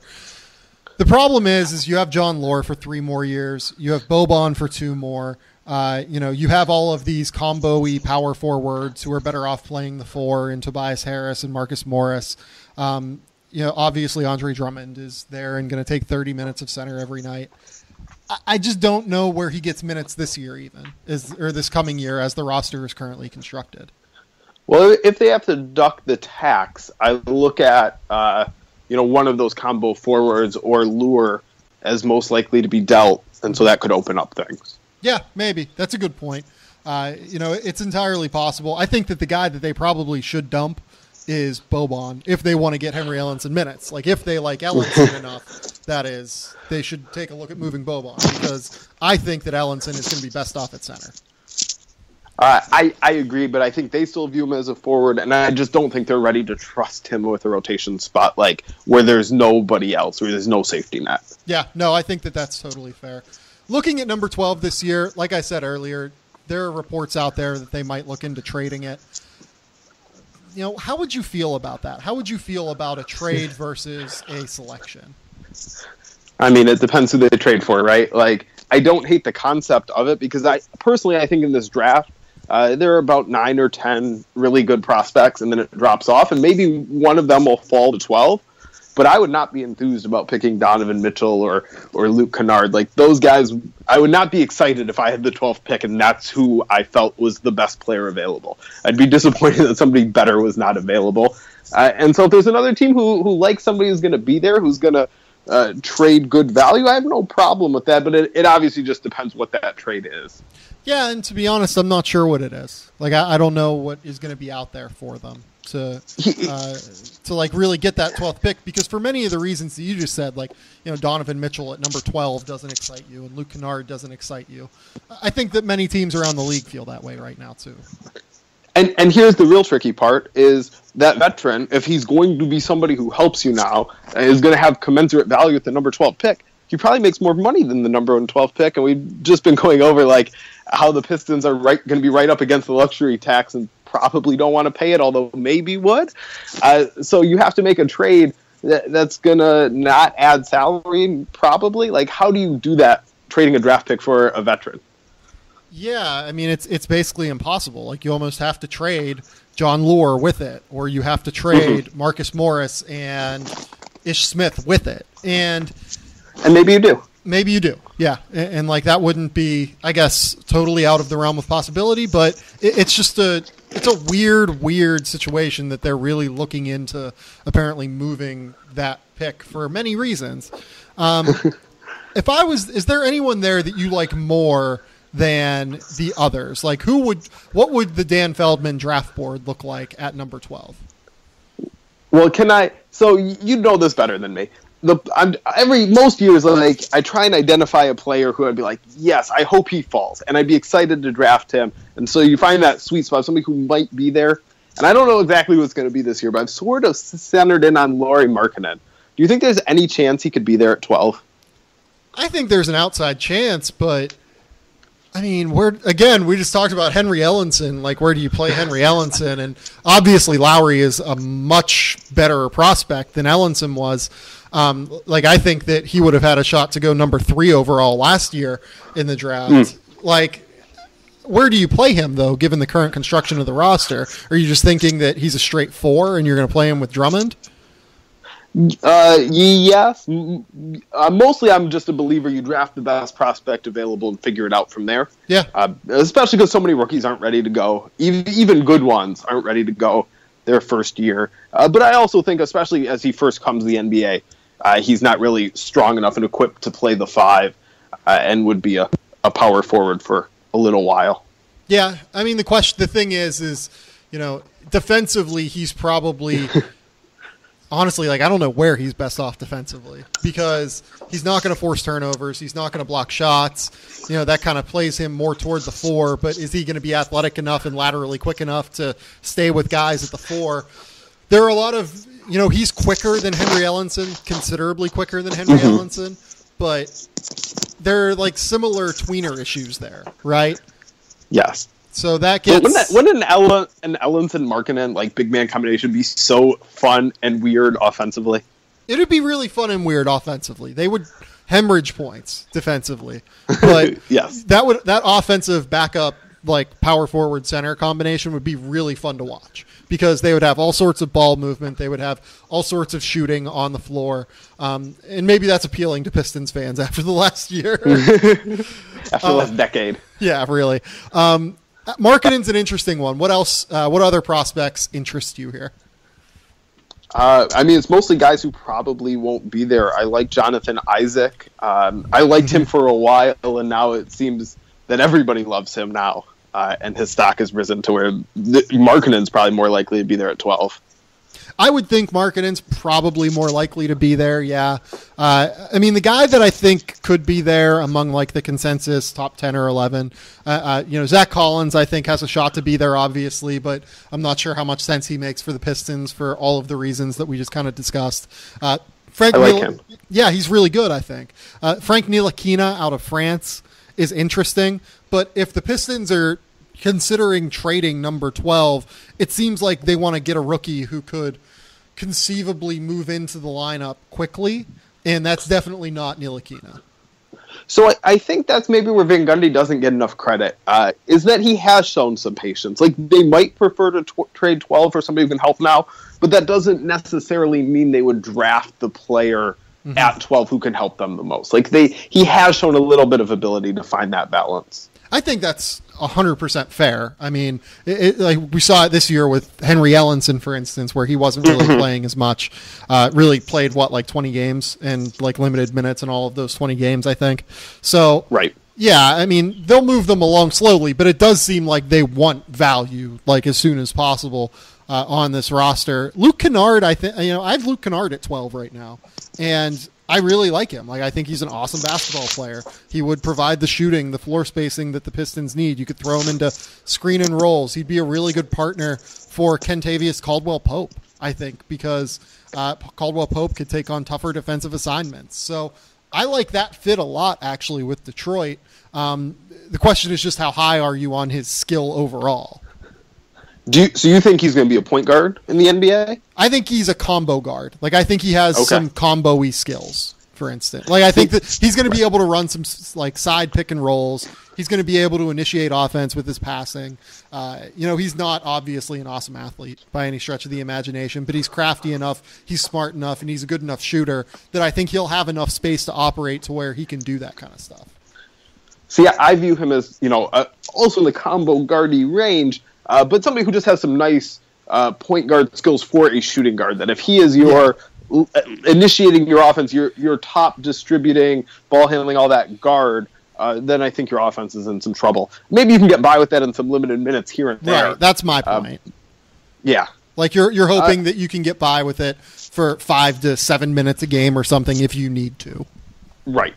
The problem is you have John Lure for 3 more years. You have Boban for 2 more. You have all of these combo-y power forwards who are better off playing the 4 in Tobias Harris and Marcus Morris. Obviously Andre Drummond is there and going to take 30 minutes of center every night. I just don't know where he gets minutes this year or this coming year as the roster is currently constructed. Well, if they have to duck the tax, I look at, one of those combo forwards or Lure as most likely to be dealt, and so that could open up things. Yeah, maybe. That's a good point. It's entirely possible. I think that the guy that they probably should dump is Boban if they want to get Henry Ellenson minutes. Like, if they like Ellenson enough, that is, they should take a look at moving Boban, because I think that Ellenson is going to be best off at center. I agree, but I think they still view him as a forward, and I just don't think they're ready to trust him with a rotation spot, like where there's nobody else, where there's no safety net. Yeah, no, I think that that's totally fair. Looking at number 12 this year, like I said earlier, there are reports out there that they might look into trading it. How would you feel about that? How would you feel about a trade versus a selection? I mean, it depends who they trade for, right? Like, I don't hate the concept of it, because I think in this draft, there are about 9 or 10 really good prospects, and then it drops off, and maybe one of them will fall to 12. But I would not be enthused about picking Donovan Mitchell or Luke Kennard. Like, those guys, I would not be excited if I had the 12th pick and that's who I felt was the best player available. I'd be disappointed that somebody better was not available. And so if there's another team who likes somebody who's going to be there, who's going to trade good value, I have no problem with that. But it obviously just depends what that trade is. Yeah, and to be honest, I'm not sure what it is. Like, I don't know what is going to be out there for them to like really get that 12th pick, because for many of the reasons that you just said, like, Donovan Mitchell at number 12 doesn't excite you and Luke Kennard doesn't excite you. I think that many teams around the league feel that way right now too. And here's the real tricky part is that veteran, if he's going to be somebody who helps you now, is going to have commensurate value at the number 12 pick, he probably makes more money than the number 12 pick. And we've just been going over like how the Pistons are going to be right up against the luxury tax and probably don't want to pay it, although maybe would. So you have to make a trade that's going to not add salary, probably. Like, how do you do that, trading a draft pick for a veteran? Yeah, I mean, it's basically impossible. Like, you almost have to trade John Lure with it, or you have to trade Marcus Morris and Ish Smith with it. And maybe you do. Maybe you do, yeah. And like, that wouldn't be, I guess, totally out of the realm of possibility, but it's just it's a weird situation that they're really looking into apparently moving that pick for many reasons. Is there anyone there that you like more than the others? Like, what would the Dan Feldman draft board look like at number 12? Well, so you know this better than me. Most years, like, I try and identify a player who I'd be like, yes, I hope he falls, and I'd be excited to draft him. And so you find that sweet spot, somebody who might be there. And I don't know exactly what's going to be this year, but I've sort of centered in on Lauri Markkanen, Do you think there's any chance he could be there at 12? I think there's an outside chance, but I mean, we just talked about Henry Ellenson. Like, where do you play Henry Ellenson? And obviously, Lowry is a much better prospect than Ellenson was. I think that he would have had a shot to go number 3 overall last year in the draft. Like, where do you play him, though, given the current construction of the roster? Are you just thinking that he's a straight 4 and you're going to play him with Drummond? Yes. Mostly I'm just a believer you draft the best prospect available and figure it out from there. Yeah. Especially because so many rookies aren't ready to go. Even good ones aren't ready to go their first year. But I also think, especially as he first comes to the NBA, he's not really strong enough and equipped to play the 5 and would be a power forward for a little while. Yeah. I mean, the thing is, defensively, he's probably... Honestly, I don't know where he's best off defensively, because he's not going to force turnovers. He's not going to block shots. That kind of plays him more toward the 4, but is he going to be athletic enough and laterally quick enough to stay with guys at the 4? There are a lot of, he's quicker than Henry Ellenson, considerably quicker than Henry Ellenson, but there are similar tweener issues there, right? Yes. So that gets... Wouldn't an Ellenson Markkanen big man combination be so fun and weird offensively? It would be really fun and weird offensively. They would hemorrhage points defensively, but yes, that offensive backup power forward center combination would be really fun to watch, because they would have all sorts of ball movement. They would have all sorts of shooting on the floor, and maybe that's appealing to Pistons fans after the last year, after the last decade. Yeah, really. Markkanen's an interesting one. What else? What other prospects interest you here? It's mostly guys who probably won't be there. I like Jonathan Isaac. I liked him for a while, and now it seems that everybody loves him now, and his stock has risen to where Markkanen's probably more likely to be there at 12. I would think Markkanen's probably more likely to be there, yeah. The guy that I think could be there among the consensus top 10 or 11, Zach Collins, I think, has a shot to be there, obviously, but I'm not sure how much sense he makes for the Pistons for all of the reasons that we just kind of discussed. Frank I like him. Yeah, he's really good, I think. Frank Ntilikina out of France is interesting, but if the Pistons are considering trading number 12, it seems like they want to get a rookie who could conceivably move into the lineup quickly, and that's definitely not Ntilikina. So I think that's maybe where Van Gundy doesn't get enough credit, is that he has shown some patience. They might prefer to trade 12 for somebody who can help now, but that doesn't necessarily mean they would draft the player at 12 who can help them the most. He has shown a little bit of ability to find that balance. I think that's 100% fair. I mean, we saw it this year with Henry Ellenson, for instance, where he wasn't really playing as much. Really played 20 games and limited minutes in all of those 20 games, I think. So, right. Yeah, they'll move them along slowly, but it does seem like they want value as soon as possible on this roster. Luke Kennard, I have Luke Kennard at 12 right now, and I really like him. I think he's an awesome basketball player. He would provide the shooting, the floor spacing that the Pistons need. You could throw him into screen and rolls. He'd be a really good partner for Kentavious Caldwell-Pope, I think, because Caldwell-Pope could take on tougher defensive assignments. So I like that fit a lot, actually, with Detroit. The question is just how high are you on his skill overall? So you think he's going to be a point guard in the NBA? I think he's a combo guard. I think he has some combo-y skills, for instance. I think that he's going to be able to run some side pick and rolls. He's going to be able to initiate offense with his passing. He's not obviously an awesome athlete by any stretch of the imagination, but he's crafty enough, he's smart enough, and he's a good enough shooter that I think he'll have enough space to operate to where he can do that kind of stuff. So yeah, I view him as, also in the combo guardy range, but somebody who just has some nice point guard skills for a shooting guard. That if he is your initiating your offense, your top distributing, ball handling, all that guard, then I think your offense is in some trouble. Maybe you can get by with that in some limited minutes here and there. Right, that's my point. Yeah. You're hoping that you can get by with it for 5 to 7 minutes a game or something if you need to. Right.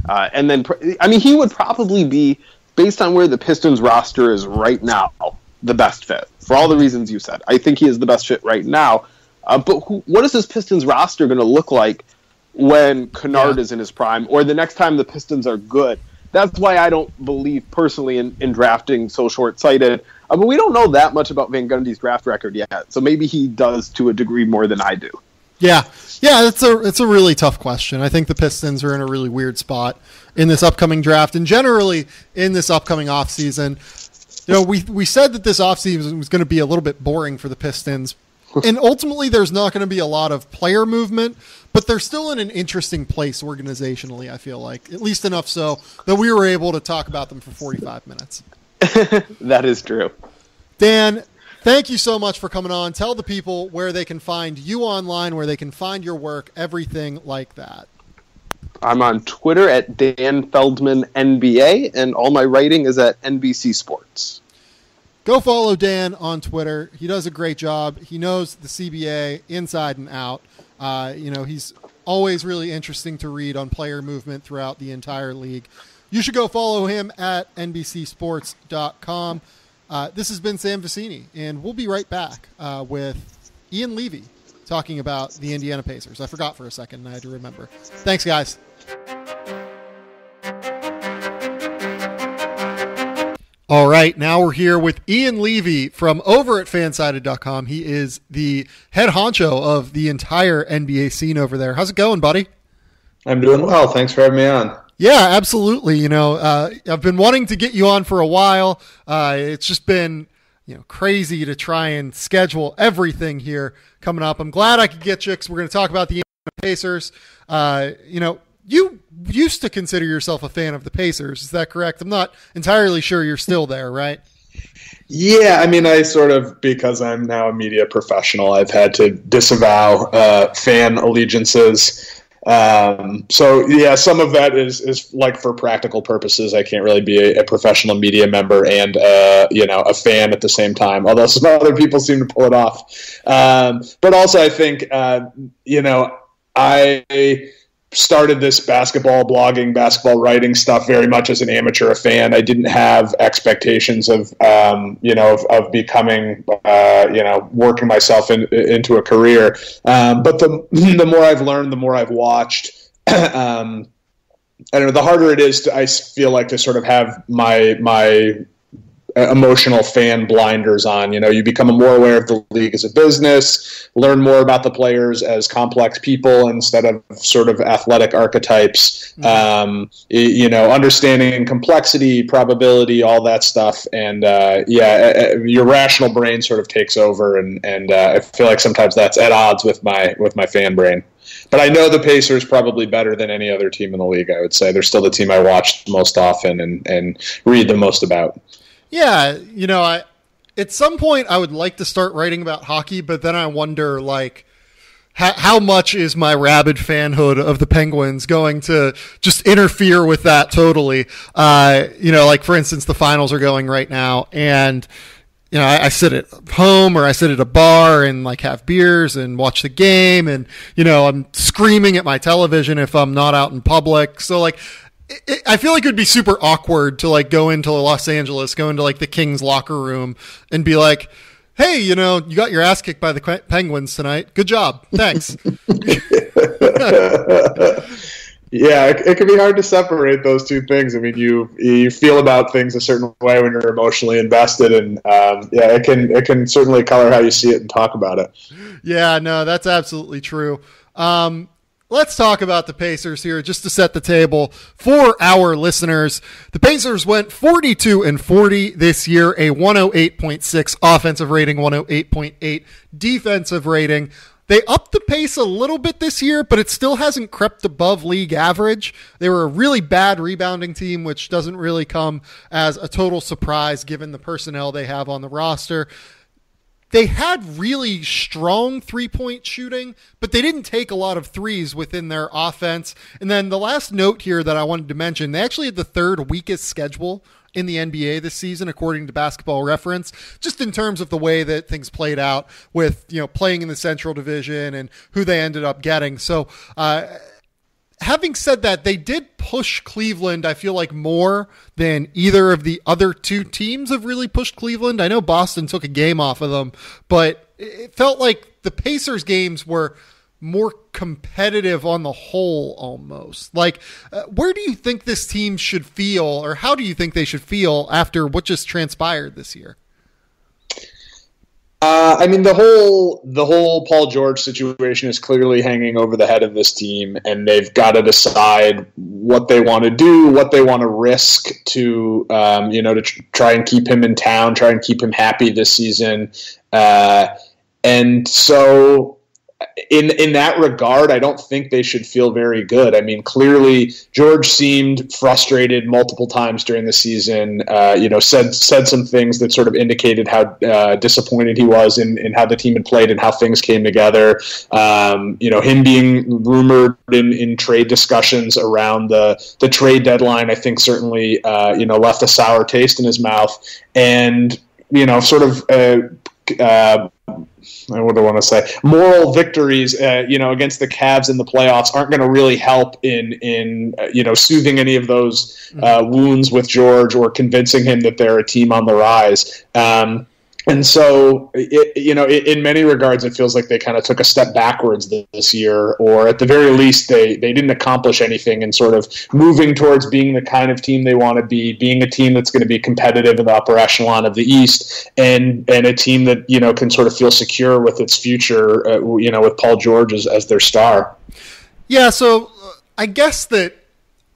And then, he would probably be, based on where the Pistons roster is right now, the best fit for all the reasons you said. I think he is the best fit right now. But what is this Pistons roster going to look like when Kennard is in his prime, or the next time the Pistons are good? That's why I don't believe personally in drafting so short-sighted. But we don't know that much about Van Gundy's draft record yet, so maybe he does to a degree more than I do. Yeah, it's a really tough question. I think the Pistons are in a really weird spot in this upcoming draft, and generally in this upcoming offseason. We said that this offseason was going to be a little bit boring for the Pistons, and ultimately there's not going to be a lot of player movement, but they're still in an interesting place organizationally, I feel like, at least enough so that we were able to talk about them for 45 minutes. That is true. Dan, thank you so much for coming on. Tell the people where they can find you online, where they can find your work, everything like that. I'm on Twitter at Dan Feldman NBA, and all my writing is at NBC Sports. Go follow Dan on Twitter. He does a great job. He knows the CBA inside and out. He's always really interesting to read on player movement throughout the entire league. You should go follow him at nbcsports.com. This has been Sam Vecini, and we'll be right back with Ian Levy talking about the Indiana Pacers. I forgot for a second, and I had to remember. Thanks, guys. All right, now we're here with Ian Levy from over at FanSided.com. He is the head honcho of the entire NBA scene over there. How's it going, buddy? I'm doing well. Thanks for having me on. Yeah, absolutely. I've been wanting to get you on for a while. It's just been, crazy to try and schedule everything here coming up. I'm glad I could get you because we're going to talk about the Pacers. You used to consider yourself a fan of the Pacers. Is that correct? I'm not entirely sure you're still there, right? Yeah, I sort of, because I'm now a media professional, I've had to disavow fan allegiances. Some of that is like for practical purposes. I can't really be a professional media member and a fan at the same time, although some other people seem to pull it off. But also I think I started this basketball blogging, basketball writing stuff very much as an amateur, a fan. I didn't have expectations of becoming, working myself into a career. But the more I've learned, the more I've watched, the harder it is I feel like to sort of have my emotional fan blinders on. You become more aware of the league as a business, learn more about the players as complex people instead of sort of athletic archetypes, understanding complexity, probability, all that stuff. And your rational brain sort of takes over. And I feel like sometimes that's at odds with my fan brain. But I know the Pacers probably better than any other team in the league, I would say. They're still the team I watch most often and read the most about. Yeah, at some point I would like to start writing about hockey, but then I wonder, how much is my rabid fanhood of the Penguins going to just interfere with that totally? For instance, the finals are going right now, and I sit at home or I sit at a bar and have beers and watch the game, and I'm screaming at my television if I'm not out in public. So I feel like it would be super awkward to go into Los Angeles, go into the Kings locker room and be like, hey, you got your ass kicked by the Penguins tonight. Good job. Thanks. Yeah, it can be hard to separate those two things. You feel about things a certain way when you're emotionally invested, and it can certainly color how you see it and talk about it. Yeah, no, that's absolutely true. Let's talk about the Pacers here just to set the table for our listeners. The Pacers went 42-40 this year, a 108.6 offensive rating, 108.8 defensive rating. They upped the pace a little bit this year, but it still hasn't crept above league average. They were a really bad rebounding team, which doesn't really come as a total surprise given the personnel they have on the roster. They had really strong three-point shooting, but they didn't take a lot of threes within their offense. And then the last note here that I wanted to mention, they actually had the third weakest schedule in the NBA this season, according to Basketball Reference, just in terms of the way that things played out with, playing in the Central Division and who they ended up getting. So having said that, they did push Cleveland, I feel like, more than either of the other two teams have really pushed Cleveland. I know Boston took a game off of them, but it felt like the Pacers games were more competitive on the whole almost. Like, where do you think this team should feel, or how do you think they should feel after what just transpired this year? I mean, the whole Paul George situation is clearly hanging over the head of this team, and they've got to decide what they want to do, what they want to risk to, to try and keep him in town, try and keep him happy this season. And so in that regard, I don't think they should feel very good. I mean, clearly George seemed frustrated multiple times during the season, said some things that sort of indicated how disappointed he was in how the team had played and how things came together. Him being rumored in trade discussions around the trade deadline, I think certainly, left a sour taste in his mouth. And, what do I want to say? Moral victories, against the Cavs in the playoffs aren't going to really help in soothing any of those wounds with George or convincing him that they're a team on the rise. And so, in many regards, it feels like they kind of took a step backwards this year, or at the very least, they didn't accomplish anything in sort of moving towards being the kind of team they want to be, being a team that's going to be competitive in the upper echelon of the East, and a team that, can sort of feel secure with its future, with Paul George as their star. Yeah, so I guess that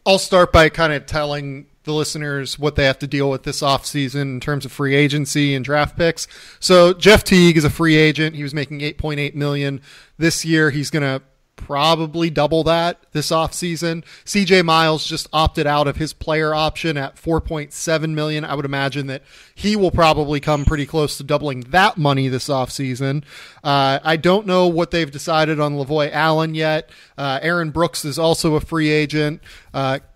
I'll start by kind of telling the listeners what they have to deal with this offseason in terms of free agency and draft picks. So Jeff Teague is a free agent. He was making $8.8 million this year. He's going to probably double that this offseason. CJ Miles just opted out of his player option at $4.7 million. I would imagine that he will probably come pretty close to doubling that money this offseason. I don't know what they've decided on Lavoy Allen yet. Aaron Brooks is also a free agent.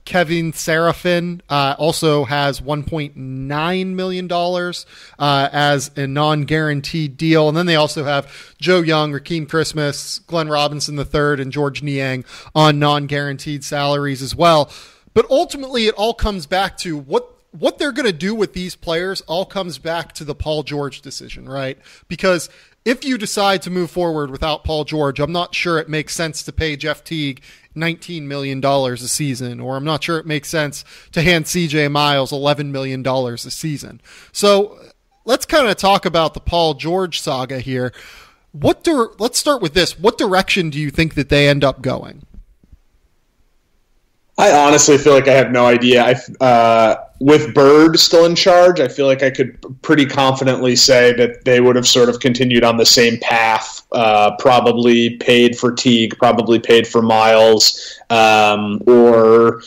Kevin Serafin also has $1.9 million as a non-guaranteed deal. And then they also have Joe Young, Rakeem Christmas, Glenn Robinson III, and George Niang on non-guaranteed salaries as well. But ultimately, it all comes back to what they're going to do with these players all comes back to the Paul George decision, right? Because if you decide to move forward without Paul George, I'm not sure it makes sense to pay Jeff Teague $19 million a season, or I'm not sure it makes sense to hand CJ Miles $11 million a season. So let's kind of talk about the Paul George saga here. Let's start with this. What direction do you think that they end up going? I honestly feel like I have no idea. With Bird still in charge, I feel like I could pretty confidently say that they would have sort of continued on the same path, probably paid for Teague, probably paid for Miles, or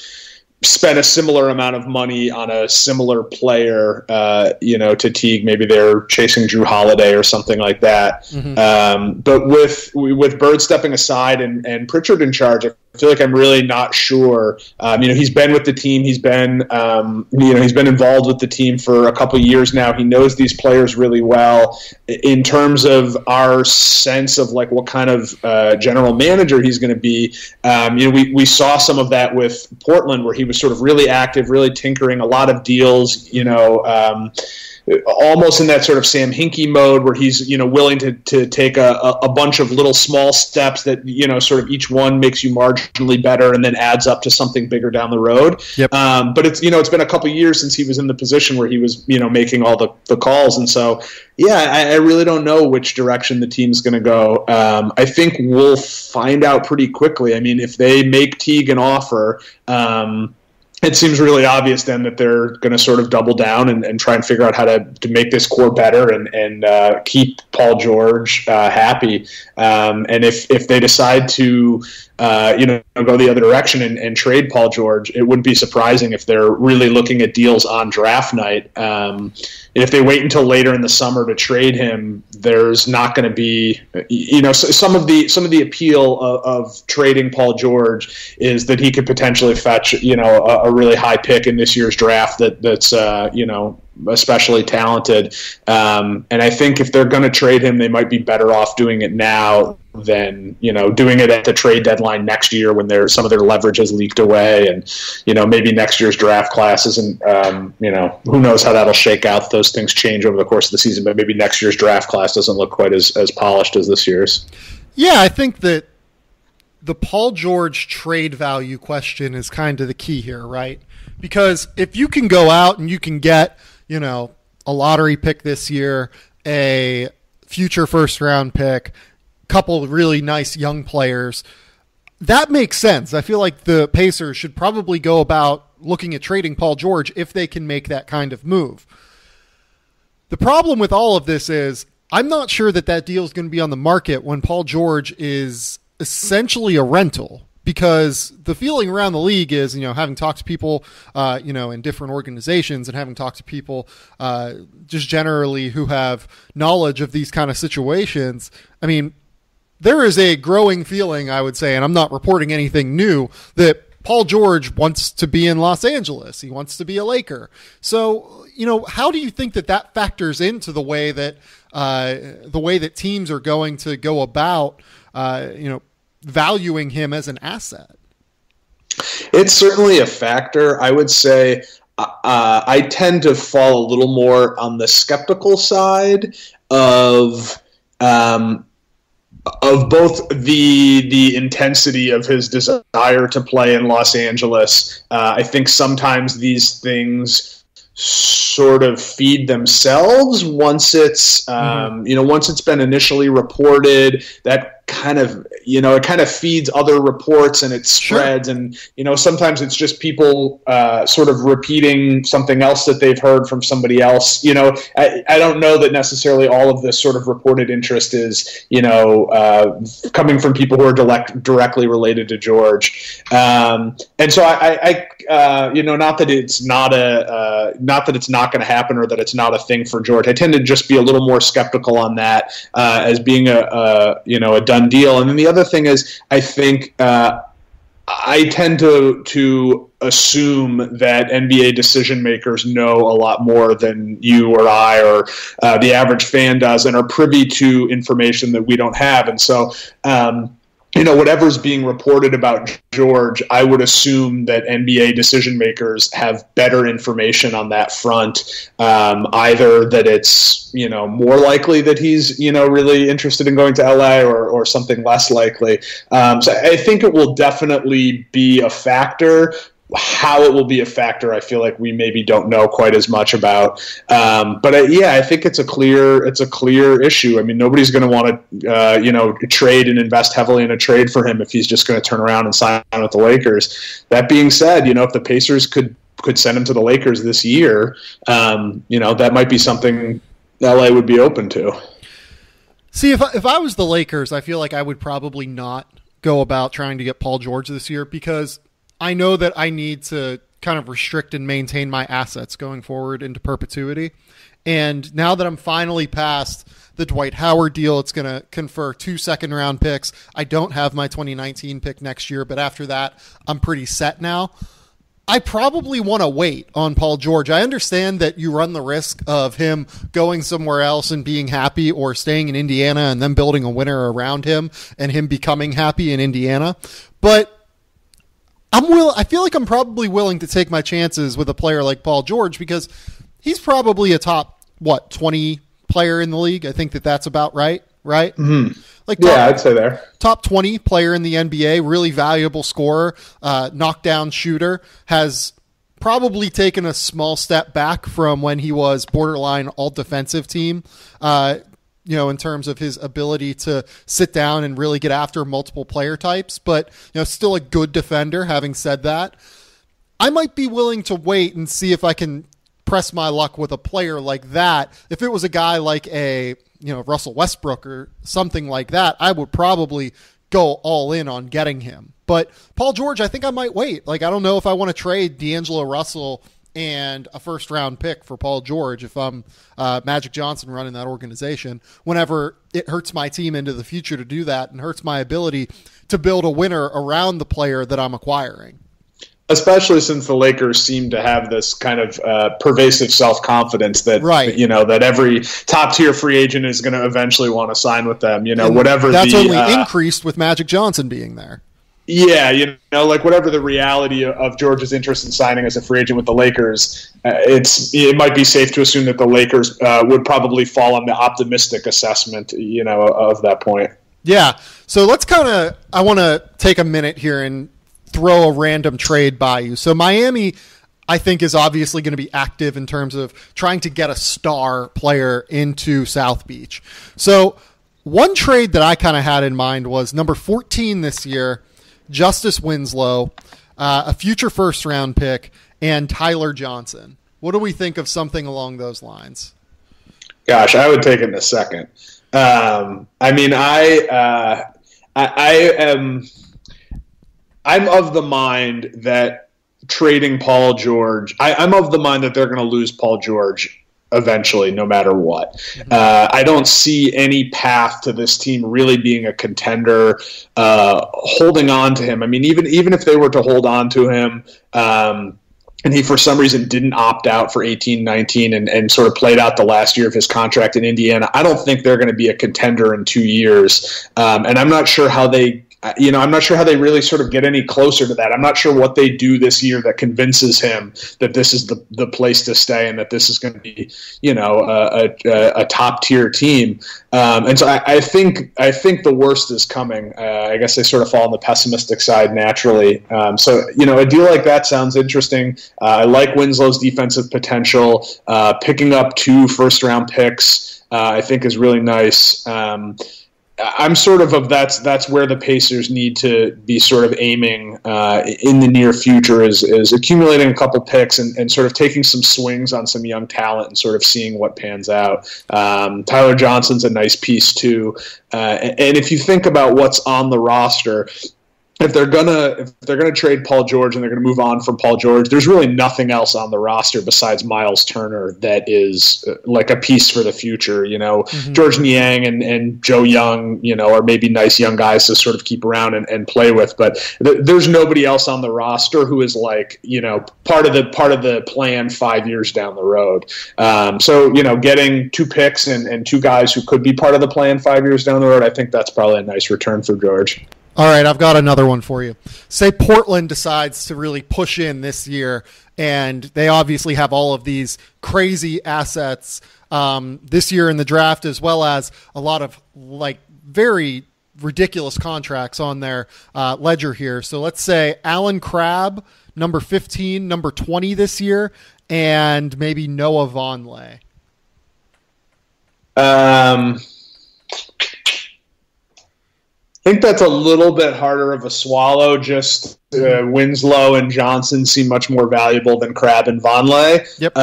spent a similar amount of money on a similar player, to Teague. Maybe they're chasing Drew Holiday or something like that. Mm-hmm. But with Bird stepping aside and Pritchard in charge, I feel like I'm really not sure. He's been with the team. He's been involved with the team for a couple of years now. He knows these players really well. In terms of our sense of like what kind of general manager he's going to be, we saw some of that with Portland, where he was sort of really active, really tinkering, a lot of deals. Almost in that sort of Sam Hinkie mode, where he's willing to take a bunch of little small steps that sort of each one makes you marginally better and then adds up to something bigger down the road. Yep. But it's been a couple of years since he was in the position where he was making all the calls, and so I really don't know which direction the team's going to go. I think we'll find out pretty quickly. I mean, if they make Teague an offer, it seems really obvious then that they're going to sort of double down and try and figure out how to make this core better and keep Paul George happy. And if they decide to go the other direction and trade Paul George, it wouldn't be surprising if they're really looking at deals on draft night. If they wait until later in the summer to trade him, there's not going to be, some of the appeal of trading Paul George is that he could potentially fetch, a really high pick in this year's draft that's especially talented. And I think if they're going to trade him, they might be better off doing it now than, doing it at the trade deadline next year when some of their leverage has leaked away, and, maybe next year's draft class isn't, who knows how that'll shake out. Those things change over the course of the season, but maybe next year's draft class doesn't look quite as polished as this year's. Yeah, I think that the Paul George trade value question is kind of the key here, right? Because if you can go out and you can get, a lottery pick this year, a future first-round pick, couple of really nice young players, that makes sense. I feel like the Pacers should probably go about looking at trading Paul George if they can make that kind of move. The problem with all of this is I'm not sure that deal is going to be on the market when Paul George is essentially a rental, because the feeling around the league is, having talked to people, in different organizations and having talked to people just generally who have knowledge of these kind of situations, I mean, there is a growing feeling, I would say, and I'm not reporting anything new, that Paul George wants to be in Los Angeles. He wants to be a Laker. So, how do you think that factors into the way that teams are going to go about, valuing him as an asset? It's certainly a factor. I would say I tend to fall a little more on the skeptical side of both the intensity of his desire to play in Los Angeles. I think sometimes these things sort of feed themselves once it's once it's been initially reported. That kind of it kind of feeds other reports and it spreads. Sure. And sometimes it's just people sort of repeating something else that they've heard from somebody else. I don't know that necessarily all of this sort of reported interest is coming from people who are directly related to George. And so I not that it's not going to happen or that it's not a thing for George. I tend to just be a little more skeptical on that as being a done deal. And then the other thing is, I think I tend to assume that NBA decision makers know a lot more than you or I or the average fan does, and are privy to information that we don't have. And so, whatever's being reported about George, I would assume that NBA decision makers have better information on that front. Either that it's, more likely that he's, really interested in going to LA or something less likely. So I think it will definitely be a factor. How it will be a factor, I feel like we maybe don't know quite as much about. But I think it's a clear issue. I mean, nobody's going to want to, trade and invest heavily in a trade for him if he's just going to turn around and sign with the Lakers. That being said, if the Pacers could send him to the Lakers this year, that might be something LA would be open to. See, if I was the Lakers, I feel like I would probably not go about trying to get Paul George this year, because I know that I need to kind of restrict and maintain my assets going forward into perpetuity. And now that I'm finally past the Dwight Howard deal, it's going to confer 2 second-round picks. I don't have my 2019 pick next year, but after that, I'm pretty set now. I probably want to wait on Paul George. I understand that you run the risk of him going somewhere else and being happy, or staying in Indiana and then building a winner around him and him becoming happy in Indiana. But I feel like I'm probably willing to take my chances with a player like Paul George, because he's probably a top, 20 player in the league. I think that's about right? Mm-hmm. I'd say there. Top 20 player in the NBA, really valuable scorer, knockdown shooter, has probably taken a small step back from when he was borderline all-defensive team, in terms of his ability to sit down and really get after multiple player types, but, still a good defender. Having said that, I might be willing to wait and see if I can press my luck with a player like that. If it was a guy like a, Russell Westbrook or something like that, I would probably go all in on getting him. But Paul George, I think I might wait. I don't know if I want to trade D'Angelo Russell and a first-round pick for Paul George if I'm Magic Johnson running that organization, whenever it hurts my team into the future to do that and hurts my ability to build a winner around the player that I'm acquiring. Especially since the Lakers seem to have this kind of pervasive self-confidence that, that every top-tier free agent is going to eventually want to sign with them, whatever. That's only increased with Magic Johnson being there. Yeah, like whatever the reality of George's interest in signing as a free agent with the Lakers, it might be safe to assume that the Lakers would probably fall on the optimistic assessment, of that point. Yeah, so I want to take a minute here and throw a random trade by you. So Miami, I think, is obviously going to be active in terms of trying to get a star player into South Beach. So one trade that I kind of had in mind was number 14 this year, Justice Winslow, a future first-round pick, and Tyler Johnson. What do we think of something along those lines? Gosh, I would take it in a second. I'm of the mind that trading Paul George, I'm of the mind that they're going to lose Paul George eventually, no matter what. Mm-hmm. I don't see any path to this team really being a contender, holding on to him. I mean, even if they were to hold on to him, and he for some reason didn't opt out for 18-19 and sort of played out the last year of his contract in Indiana, I don't think they're going to be a contender in 2 years. And I'm not sure how they really sort of get any closer to that. I'm not sure what they do this year that convinces him that this is the place to stay and that this is going to be, a top tier team. And so I think the worst is coming. I guess they sort of fall on the pessimistic side naturally. So a deal like that sounds interesting. I like Winslow's defensive potential. Picking up 2 first-round picks, I think, is really nice. I'm sort of that's where the Pacers need to be sort of aiming in the near future is accumulating a couple picks and sort of taking some swings on some young talent and sort of seeing what pans out. Tyler Johnson's a nice piece too. And if you think about what's on the roster, if they're gonna trade Paul George and they're gonna move on from Paul George, there's really nothing else on the roster besides Miles Turner that is like a piece for the future. Mm-hmm. George Niang and Joe Young, are maybe nice young guys to sort of keep around and play with, but there's nobody else on the roster who is like part of the plan 5 years down the road. So getting 2 picks and 2 guys who could be part of the plan 5 years down the road, I think that's probably a nice return for George. All right, I've got another one for you. Say Portland decides to really push in this year, and they obviously have all of these crazy assets this year in the draft, as well as a lot of very ridiculous contracts on their ledger here. So let's say Alan Crabb, number 15, number 20 this year, and maybe Noah Vonleh. I think that's a little bit harder of a swallow. Just Winslow and Johnson seem much more valuable than Crabb and Vonleh. Yep.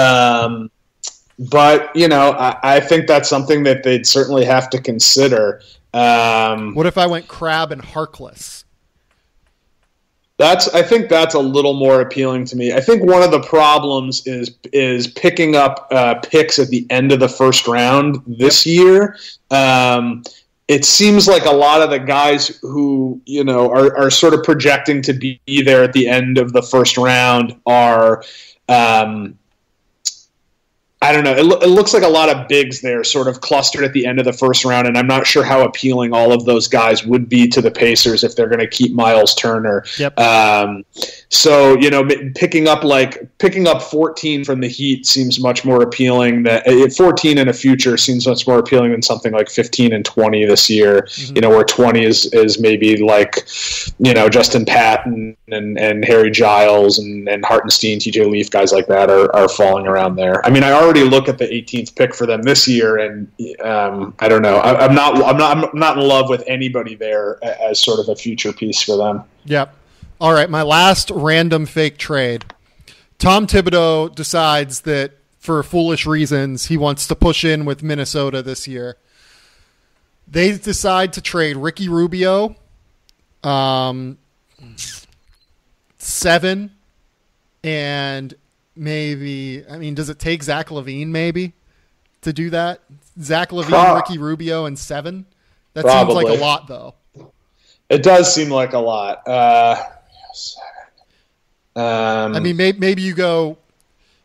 But I think that's something that they'd certainly have to consider. What if I went Crabb and Harkless? I think that's a little more appealing to me. I think one of the problems is picking up picks at the end of the first round this year. It seems like a lot of the guys who are sort of projecting to be there at the end of the first round are I don't know. It looks like a lot of bigs there sort of clustered at the end of the first round, and I'm not sure how appealing all of those guys would be to the Pacers if they're going to keep Miles Turner. Yep. So, picking up 14 from the Heat seems much more appealing. 14 in a future seems much more appealing than something like 15 and 20 this year, mm-hmm. Where 20 is maybe like, Justin Patton and Harry Giles and Hartenstein, TJ Leaf, guys like that are falling around there. I mean, I already look at the 18th pick for them this year, and I don't know. I'm not in love with anybody there as sort of a future piece for them. Yep. All right, my last random fake trade. Tom Thibodeau decides that for foolish reasons he wants to push in with Minnesota this year. They decide to trade Ricky Rubio, 7, and maybe, does it take Zach LaVine maybe to do that? Zach LaVine, Ricky Rubio, and 7? That Probably. Seems like a lot, though. It does seem like a lot. I mean, maybe you go,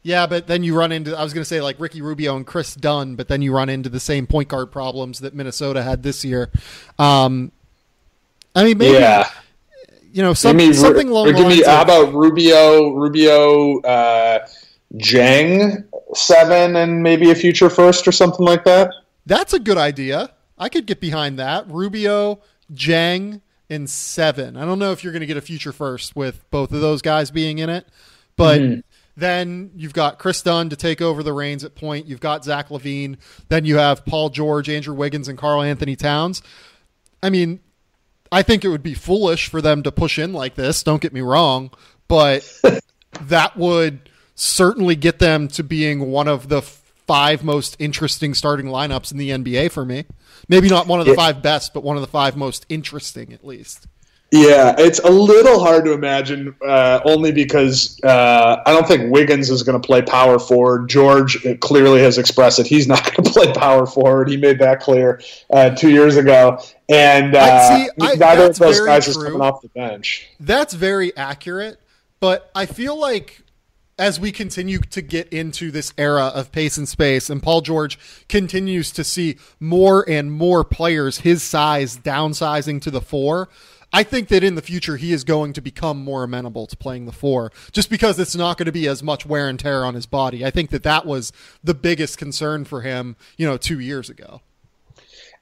yeah, but then you run into, I was going to say like Ricky Rubio and Chris Dunn, but then you run into the same point guard problems that Minnesota had this year. I mean, maybe, something along the lines how about Rubio, Jang 7 and maybe a future first or something like that? That's a good idea. I could get behind that. Rubio, Jang, and 7. I don't know if you're going to get a future first with both of those guys being in it, but then you've got Chris Dunn to take over the reins at point. You've got Zach LaVine. Then you have Paul George, Andrew Wiggins, and Karl Anthony Towns. I mean, I think it would be foolish for them to push in like this. Don't get me wrong, but that would certainly get them to being one of the 5 most interesting starting lineups in the NBA for me. Maybe not one of the 5 best, but one of the 5 most interesting at least. Yeah, it's a little hard to imagine only because I don't think Wiggins is going to play power forward. George clearly has expressed that he's not going to play power forward. He made that clear 2 years ago. And neither of those guys is coming off the bench. That's very accurate, but I feel like as we continue to get into this era of pace and space, and Paul George continues to see more and more players his size downsizing to the 4, I think that in the future he is going to become more amenable to playing the 4, just because it's not going to be as much wear and tear on his body. I think that was the biggest concern for him, 2 years ago.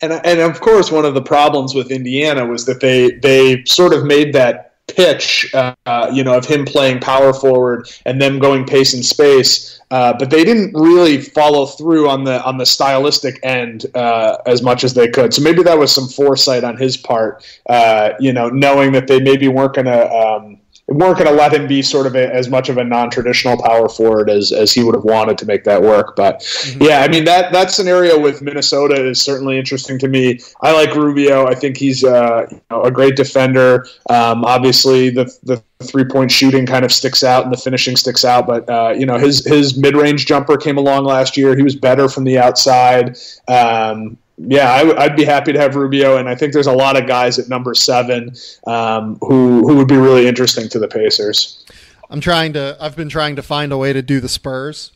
And of course, one of the problems with Indiana was that they sort of made that pitch, of him playing power forward and them going pace and space, but they didn't really follow through on the stylistic end as much as they could. So maybe that was some foresight on his part, knowing that they maybe weren't going to let him be sort of as much of a non-traditional power forward as he would have wanted to make that work. But yeah, I mean, that scenario with Minnesota is certainly interesting to me. I like Rubio. I think he's a great defender. Obviously the 3-point shooting kind of sticks out and the finishing sticks out, but his mid-range jumper came along last year. He was better from the outside. Yeah, I'd be happy to have Rubio, and I think there's a lot of guys at number 7 who would be really interesting to the Pacers. I've been trying to find a way to do the Spurs,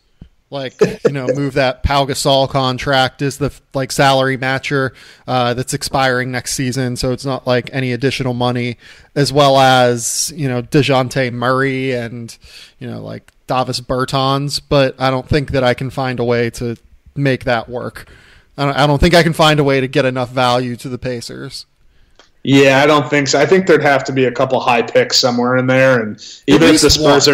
move that Pau Gasol contract as the salary matcher that's expiring next season, so it's not like any additional money, as well as DeJounte Murray and Davis Bertans, but I don't think that I can find a way to make that work. I don't think I can find a way to get enough value to the Pacers. Yeah, I don't think so. I think there'd have to be a couple high picks somewhere in there, and even if the Spurs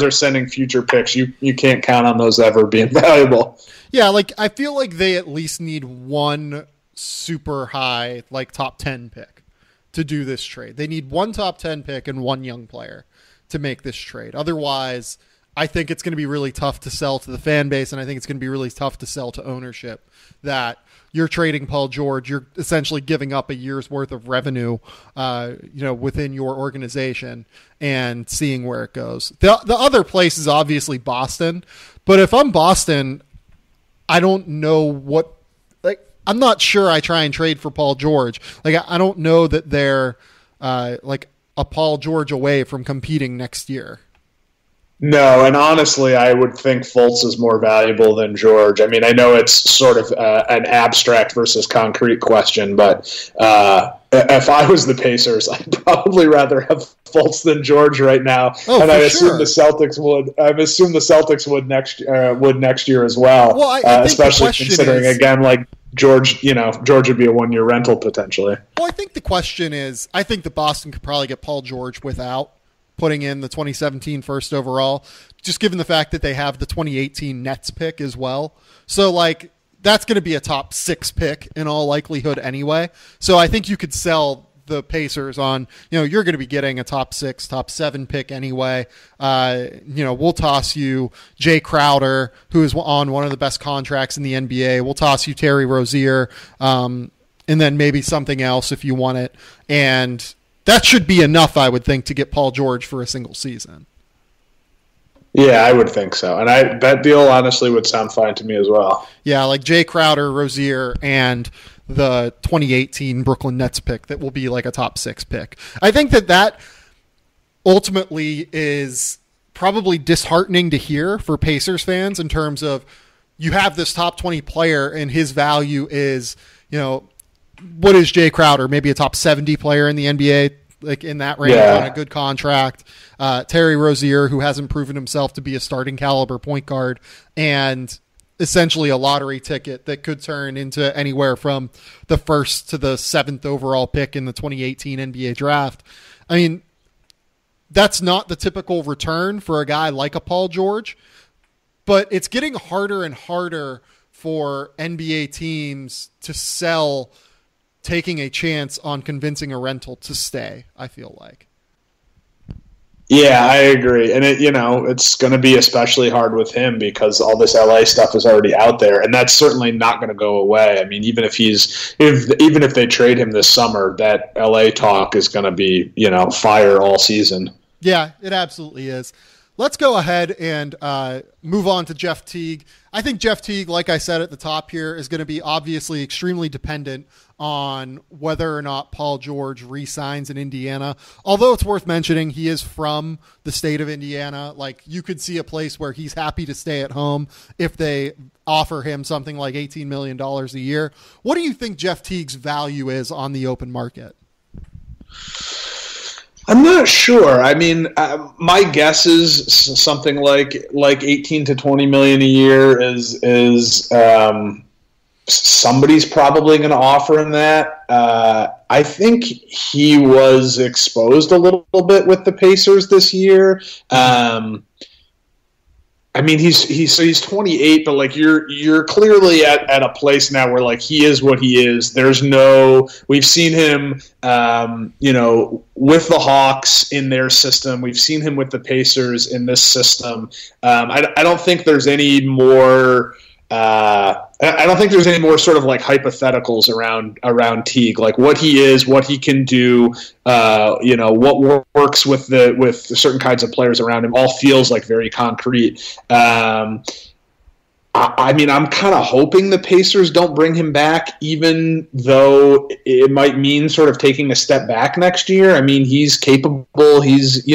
are sending future picks, you can't count on those ever being valuable. Yeah, I feel like they at least need one super high, top 10 pick to do this trade. They need one top 10 pick and one young player to make this trade. Otherwise, I think it's going to be really tough to sell to the fan base, and I think it's going to be really tough to sell to ownership that you're trading Paul George. You're essentially giving up a year's worth of revenue, within your organization and seeing where it goes. The other place is obviously Boston, but if I'm Boston, I don't know what, I'm not sure I try and trade for Paul George. I don't know that they're a Paul George away from competing next year. No, and honestly, I would think Fultz is more valuable than George. I mean, I know it's sort of an abstract versus concrete question, but if I was the Pacers, I'd probably rather have Fultz than George right now. Oh, and I assume sure. the Celtics would. I assume the Celtics would next year as well. Well, I think especially considering again, George, George would be a 1-year rental potentially. Well, I think the question is, I think that Boston could probably get Paul George without putting in the 2017 first overall, just given the fact that they have the 2018 Nets pick as well. So that's going to be a top 6 pick in all likelihood anyway. So I think you could sell the Pacers on, you're going to be getting a top 6, top 7 pick anyway. We'll toss you Jay Crowder, who is on one of the best contracts in the NBA. We'll toss you Terry Rozier, and then maybe something else if you want it. And that should be enough, I would think, to get Paul George for a single season. Yeah, I would think so. And that deal honestly would sound fine to me as well. Yeah, Jay Crowder, Rozier, and the 2018 Brooklyn Nets pick that will be a top 6 pick. I think that ultimately is probably disheartening to hear for Pacers fans in terms of you have this top 20 player and his value is, what is Jay Crowder? Maybe a top 70 player in the NBA, like in that range on a good contract. Terry Rozier, who hasn't proven himself to be a starting caliber point guard, and essentially a lottery ticket that could turn into anywhere from the 1st to the 7th overall pick in the 2018 NBA draft. I mean, that's not the typical return for a guy like a Paul George, but it's getting harder and harder for NBA teams to sell taking a chance on convincing a rental to stay, I feel like. Yeah, I agree. And it's going to be especially hard with him because all this LA stuff is already out there, and that's certainly not going to go away. I mean, even if they trade him this summer, that LA talk is going to be, fire all season. Yeah, it absolutely is. Let's go ahead and move on to Jeff Teague. I think Jeff Teague, like I said at the top here, is going to be obviously extremely dependent on whether or not Paul George re-signs in Indiana. Although it's worth mentioning, he is from the state of Indiana. Like, you could see a place where he's happy to stay at home if they offer him something like $18 million a year. What do you think Jeff Teague's value is on the open market? I'm not sure. I mean, my guess is something like 18 to 20 million a year is somebody's probably going to offer him that. I think he was exposed a little bit with the Pacers this year. I mean, he's 28, but like you're clearly at a place now where like he is what he is. We've seen him, with the Hawks in their system. We've seen him with the Pacers in this system. I don't think there's any more. I don't think there's any more sort of like hypotheticals around Teague, like what he is, what he can do, what works with certain kinds of players around him. All feels like very concrete. I mean, I'm kind of hoping the Pacers don't bring him back, even though it might mean sort of taking a step back next year. I mean, he's capable. He's,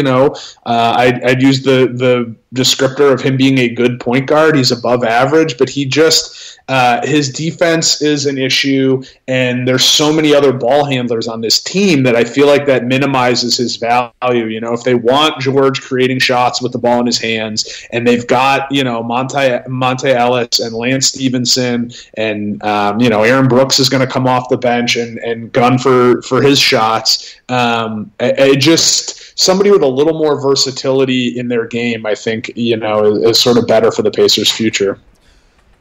I'd use the descriptor of him being a good point guard. He's above average, but he just his defense is an issue, and there's so many other ball handlers on this team that I feel like that minimizes his value. If they want George creating shots with the ball in his hands, and they've got Monte Ellis and Lance Stevenson, and Aaron Brooks is going to come off the bench and gun for his shots. Somebody with a little more versatility in their game, I think, is sort of better for the Pacers' future.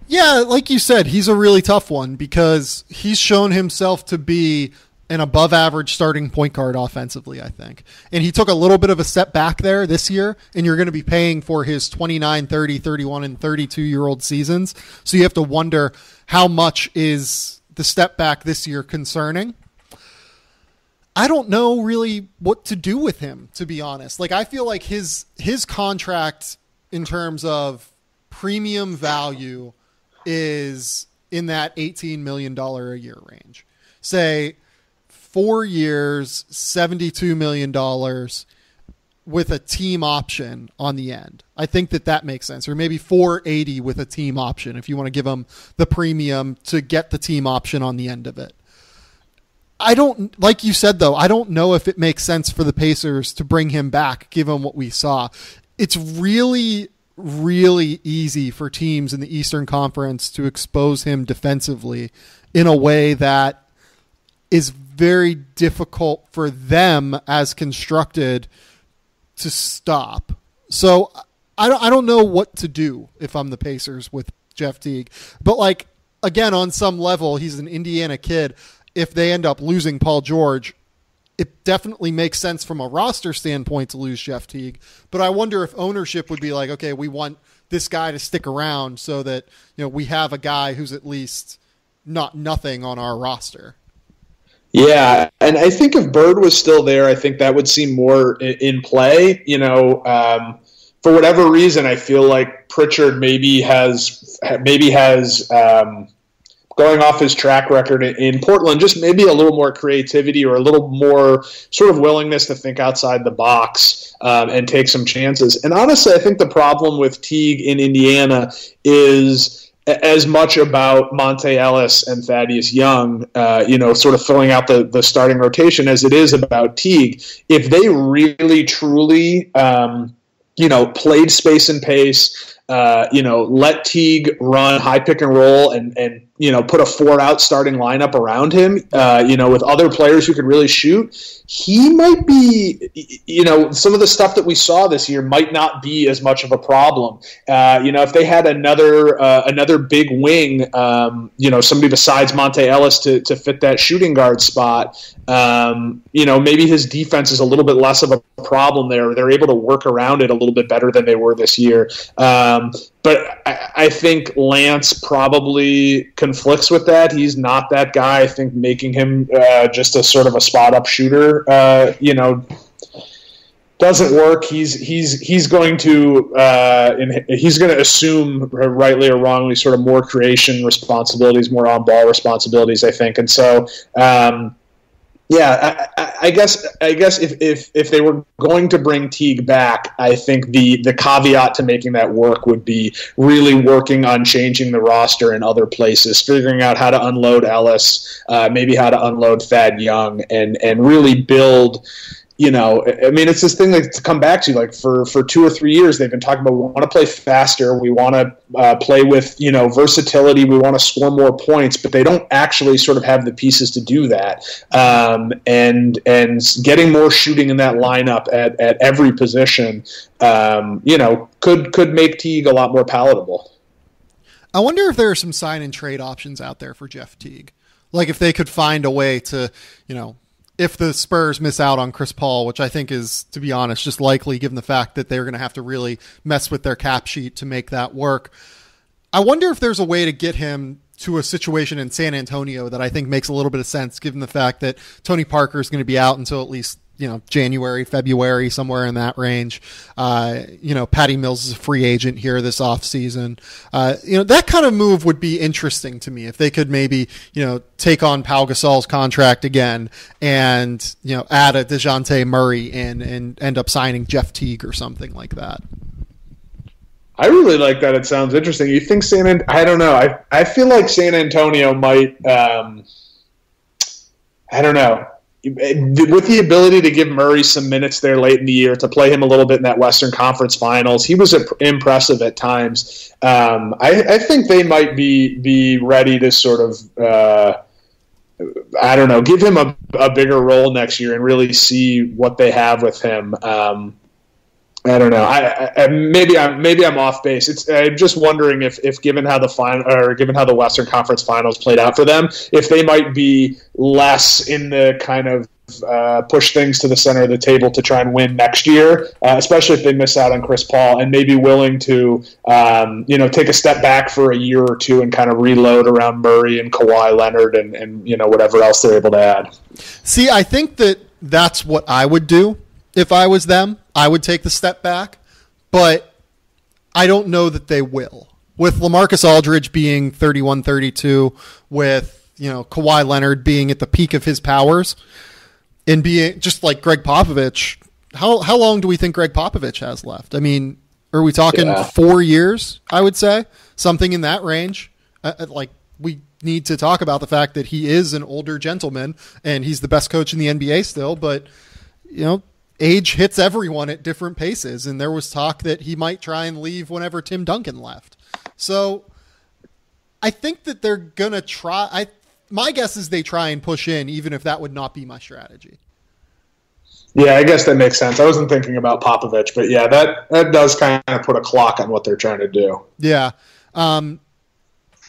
Yeah, like you said, he's a really tough one because he's shown himself to be an above-average starting point guard offensively, I think. And he took a little bit of a step back there this year, and you're going to be paying for his 29, 30, 31, and 32-year-old seasons. So you have to wonder how much is the step back this year concerning. I don't know really what to do with him, to be honest. Like, I feel like his contract in terms of premium value is in that $18 million a year range. Say 4 years, $72 million with a team option on the end. I think that makes sense. Or maybe 480 with a team option if you want to give him the premium to get the team option on the end of it. Like you said, though, I don't know if it makes sense for the Pacers to bring him back, given what we saw. It's really, really easy for teams in the Eastern Conference to expose him defensively in a way that is very difficult for them as constructed to stop. So I don't know what to do if I'm the Pacers with Jeff Teague. But like, again, on some level, he's an Indiana kid. If they end up losing Paul George, it definitely makes sense from a roster standpoint to lose Jeff Teague. But I wonder if ownership would be like, okay, we want this guy to stick around so that, we have a guy who's at least not nothing on our roster. Yeah, and I think if Bird was still there, I think that would seem more in play. For whatever reason, I feel like Pritchard maybe has going off his track record in Portland, just maybe a little more creativity or a little more sort of willingness to think outside the box and take some chances. And honestly, I think the problem with Teague in Indiana is as much about Monte Ellis and Thaddeus Young, sort of filling out the starting rotation as it is about Teague. If they really, truly, played space and pace, let Teague run high pick and roll and put a 4-out starting lineup around him, with other players who could really shoot, he might be, some of the stuff that we saw this year might not be as much of a problem. If they had another big wing, somebody besides Monte Ellis to fit that shooting guard spot, maybe his defense is a little bit less of a problem there. They're able to work around it a little bit better than they were this year. But I think Lance probably conflicts with that. He's not that guy. I think making him just a sort of a spot-up shooter, doesn't work. He's going to assume, rightly or wrongly, sort of more creation responsibilities, more on-ball responsibilities, I think. And so, I guess if they were going to bring Teague back, I think the caveat to making that work would be really working on changing the roster in other places, figuring out how to unload Ellis, maybe how to unload Thad Young, and really build. It's this thing to come back to, like for 2 or 3 years, they've been talking about, we want to play faster. We want to play with, versatility. We want to score more points, but they don't actually sort of have the pieces to do that. And getting more shooting in that lineup at every position, could make Teague a lot more palatable. I wonder if there are some sign and trade options out there for Jeff Teague. Like if they could find a way to, if the Spurs miss out on Chris Paul, which I think is, to be honest, just likely given the fact that they're going to have to really mess with their cap sheet to make that work. I wonder if there's a way to get him to a situation in San Antonio that I think makes a little bit of sense, given the fact that Tony Parker is going to be out until at least, January, February, somewhere in that range. Patty Mills is a free agent here this offseason. That kind of move would be interesting to me if they could maybe, take on Pau Gasol's contract again and, add a DeJounte Murray in and end up signing Jeff Teague or something like that. I really like that. It sounds interesting. You think I don't know. I feel like San Antonio might, I don't know. With the ability to give Murray some minutes there late in the year, to play him a little bit in that Western Conference Finals, he was impressive at times. I think they might be ready to sort of, give him a bigger role next year and really see what they have with him. I don't know. Maybe I'm off base. I'm just wondering if given how the Western Conference Finals played out for them, if they might be less in the kind of push things to the center of the table to try and win next year, especially if they miss out on Chris Paul, and maybe willing to take a step back for a year or two and kind of reload around Murray and Kawhi Leonard and whatever else they're able to add. See, I think that's what I would do. If I was them, I would take the step back, but I don't know that they will. With LaMarcus Aldridge being 31-32, with Kawhi Leonard being at the peak of his powers, and being just like Greg Popovich, how long do we think Greg Popovich has left? I mean, are we talking 4 years? I would say something in that range. We need to talk about the fact that he is an older gentleman and he's the best coach in the NBA still, but age hits everyone at different paces, and there was talk that he might try and leave whenever Tim Duncan left. So I think that they're going to try. My guess is they try and push in, even if that would not be my strategy. Yeah, I guess that makes sense. I wasn't thinking about Popovich, but yeah, that does kind of put a clock on what they're trying to do. Yeah. But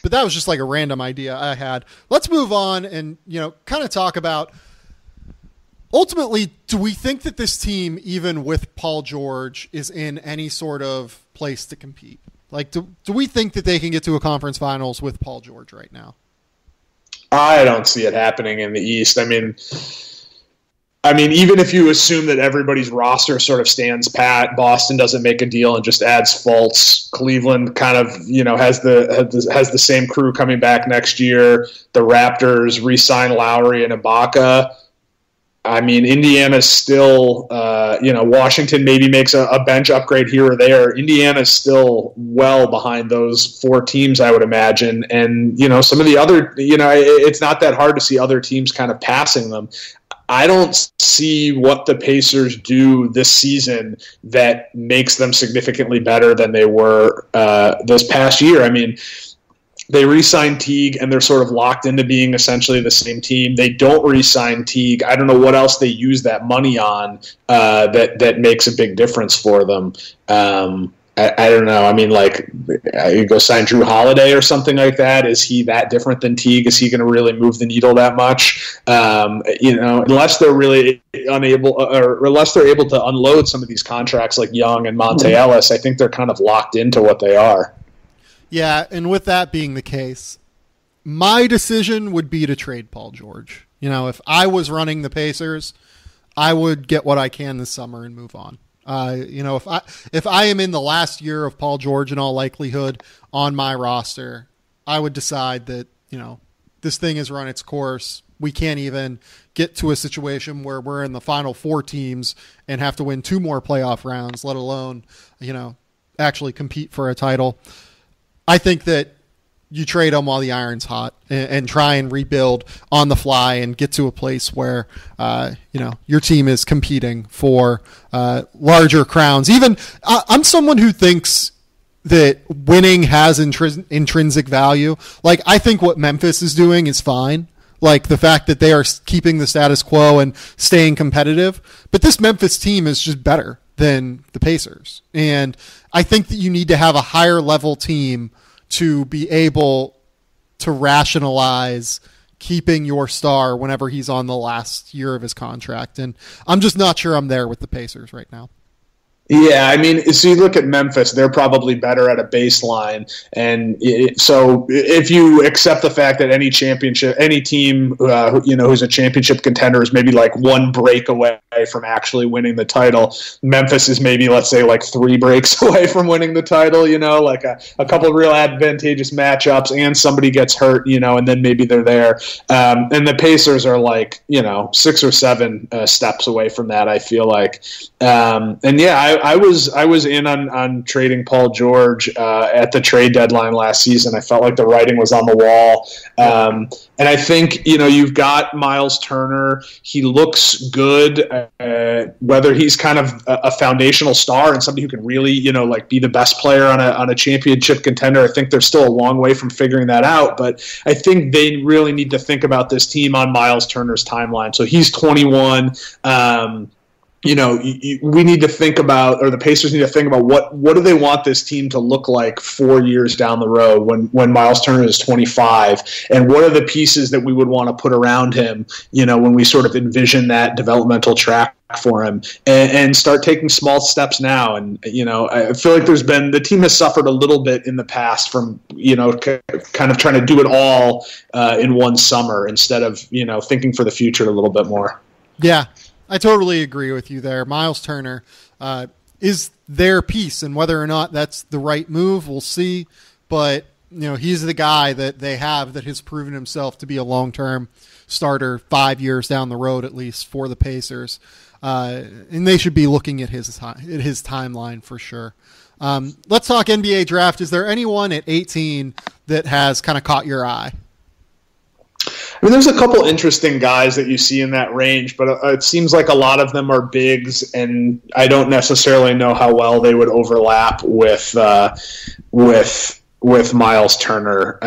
that was just like a random idea I had. Let's move on and, kind of talk about, ultimately, do we think that this team, even with Paul George, is in any sort of place to compete? Like, do we think that they can get to a conference finals with Paul George right now? I don't see it happening in the East. I mean, I mean, even if you assume that everybody's roster sort of stands pat, Boston doesn't make a deal and just adds Fultz. Cleveland kind of, has the same crew coming back next year. The Raptors re-sign Lowry and Ibaka. I mean, Indiana's still, Washington maybe makes a bench upgrade here or there. Indiana's still well behind those 4 teams, I would imagine. And, some of the other, it's not that hard to see other teams kind of passing them. I don't see what the Pacers do this season that makes them significantly better than they were this past year. I mean, they re-signed Teague, and they're sort of locked into being essentially the same team. They don't re-sign Teague. I don't know what else they use that money on that makes a big difference for them. I don't know. I mean, like, you go sign Drew Holiday or something like that. Is he that different than Teague? Is he going to really move the needle that much? Unless they're really unable, or unless they're able to unload some of these contracts like Young and Monte Ellis, I think they're kind of locked into what they are. Yeah, and with that being the case, my decision would be to trade Paul George. If I was running the Pacers, I would get what I can this summer and move on. If I am in the last year of Paul George in all likelihood on my roster, I would decide that, this thing has run its course. We can't even get to a situation where we're in the final 4 teams and have to win 2 more playoff rounds, let alone, actually compete for a title. I think that you trade him while the iron's hot and try and rebuild on the fly and get to a place where, your team is competing for larger crowns. Even I'm someone who thinks that winning has intrinsic value. Like, I think what Memphis is doing is fine. Like, the fact that they are keeping the status quo and staying competitive. But this Memphis team is just better than the Pacers. And I think that you need to have a higher level team to be able to rationalize keeping your star whenever he's on the last year of his contract. And I'm just not sure I'm there with the Pacers right now. Yeah, I mean, so you look at Memphis, they're probably better at a baseline. And so if you accept the fact that any team, who's a championship contender is maybe like 1 break away from actually winning the title, Memphis is maybe, let's say, like 3 breaks away from winning the title, like a couple of real advantageous matchups and somebody gets hurt, and then maybe they're there. And the Pacers are like, 6 or 7 steps away from that, I feel like. And yeah, I was in on trading Paul George at the trade deadline last season. I felt like the writing was on the wall. And I think, you've got Miles Turner. He looks good, whether he's kind of a foundational star and somebody who can really, be the best player on a championship contender. I think they're still a long way from figuring that out. But I think they really need to think about this team on Miles Turner's timeline. So he's 21. We need to think about, or the Pacers need to think about what do they want this team to look like 4 years down the road when Miles Turner is 25, and what are the pieces that we would want to put around him, when we sort of envision that developmental track for him, and start taking small steps now. And, I feel like the team has suffered a little bit in the past from, kind of trying to do it all in one summer instead of, thinking for the future a little bit more. Yeah. I totally agree with you there. Miles Turner is their piece, and whether or not that's the right move, we'll see. But, he's the guy that they have that has proven himself to be a long-term starter 5 years down the road, at least, for the Pacers. And they should be looking at his timeline for sure. Let's talk NBA draft. Is there anyone at 18 that has kind of caught your eye? I mean, there's a couple interesting guys that you see in that range, but it seems like a lot of them are bigs, and I don't necessarily know how well they would overlap with Miles Turner.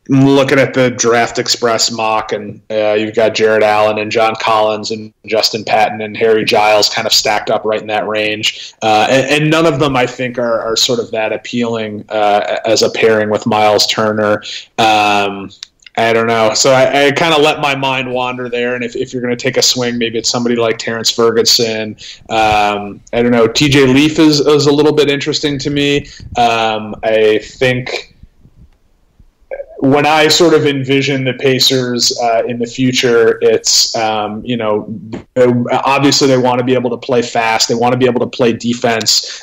Looking at the Draft Express mock, and you've got Jared Allen and John Collins and Justin Patton and Harry Giles kind of stacked up right in that range. And none of them, I think, are sort of that appealing as a pairing with Miles Turner. I don't know. So I kind of let my mind wander there. And if you're going to take a swing, maybe it's somebody like Terrence Ferguson. I don't know. TJ Leaf is a little bit interesting to me. I think when I sort of envision the Pacers in the future, it's, obviously they want to be able to play fast. They want to be able to play defense.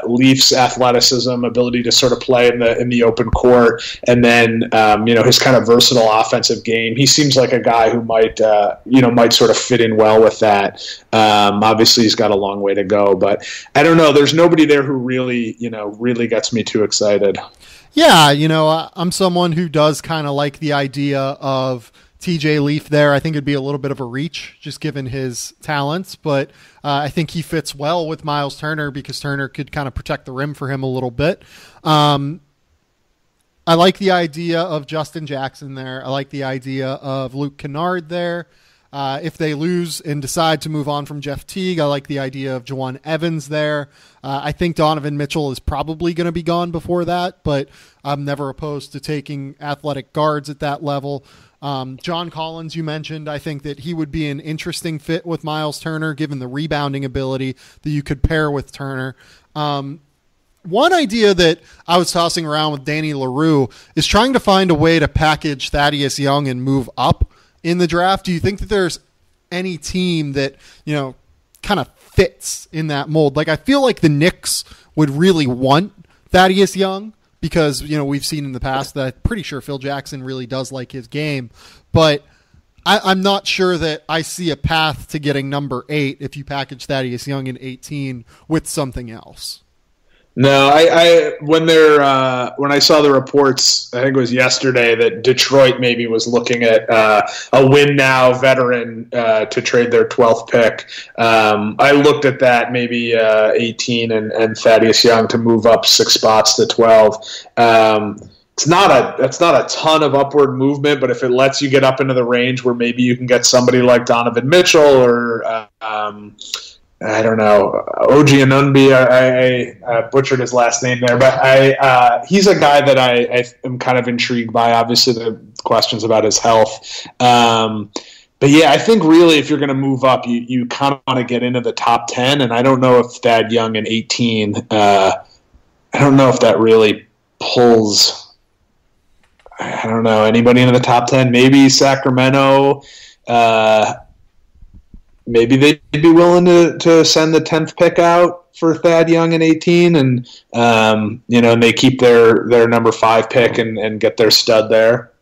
Leafs athleticism, ability to sort of play in the open court, and then, his kind of versatile offensive game. He seems like a guy who might sort of fit in well with that. Obviously he's got a long way to go, but I don't know. There's nobody there who really gets me too excited. Yeah, I'm someone who does kind of like the idea of TJ Leaf there. I think it'd be a little bit of a reach just given his talents, but I think he fits well with Miles Turner because Turner could kind of protect the rim for him a little bit. I like the idea of Justin Jackson there. I like the idea of Luke Kennard there. If they lose and decide to move on from Jeff Teague, I like the idea of Juwan Evans there. I think Donovan Mitchell is probably going to be gone before that, but I'm never opposed to taking athletic guards at that level. John Collins, you mentioned, I think that he would be an interesting fit with Miles Turner, given the rebounding ability that you could pair with Turner. One idea that I was tossing around with Danny LaRue is trying to find a way to package Thaddeus Young and move up in the draft. Do you think that there's any team that, kind of fits in that mold? Like, I feel like the Knicks would really want Thaddeus Young because, we've seen in the past that I'm pretty sure Phil Jackson really does like his game, but I'm not sure that I see a path to getting number 8 if you package Thaddeus Young in 18 with something else. No, when I saw the reports, I think it was yesterday, that Detroit maybe was looking at a win now veteran to trade their 12th pick. I looked at that, maybe 18 and Thaddeus Young to move up 6 spots to 12. That's not a ton of upward movement, but if it lets you get up into the range where maybe you can get somebody like Donovan Mitchell or I don't know, OG Anunoby, I butchered his last name there, but he's a guy that I am kind of intrigued by. Obviously, the questions about his health. But yeah, I think really if you're going to move up, you kind of want to get into the top 10, and I don't know if Thad Young in 18, I don't know if that really pulls, I don't know, anybody into the top 10. Maybe Sacramento, maybe they'd be willing to send the 10th pick out for Thad Young in 18 and they keep their number 5 pick and get their stud there.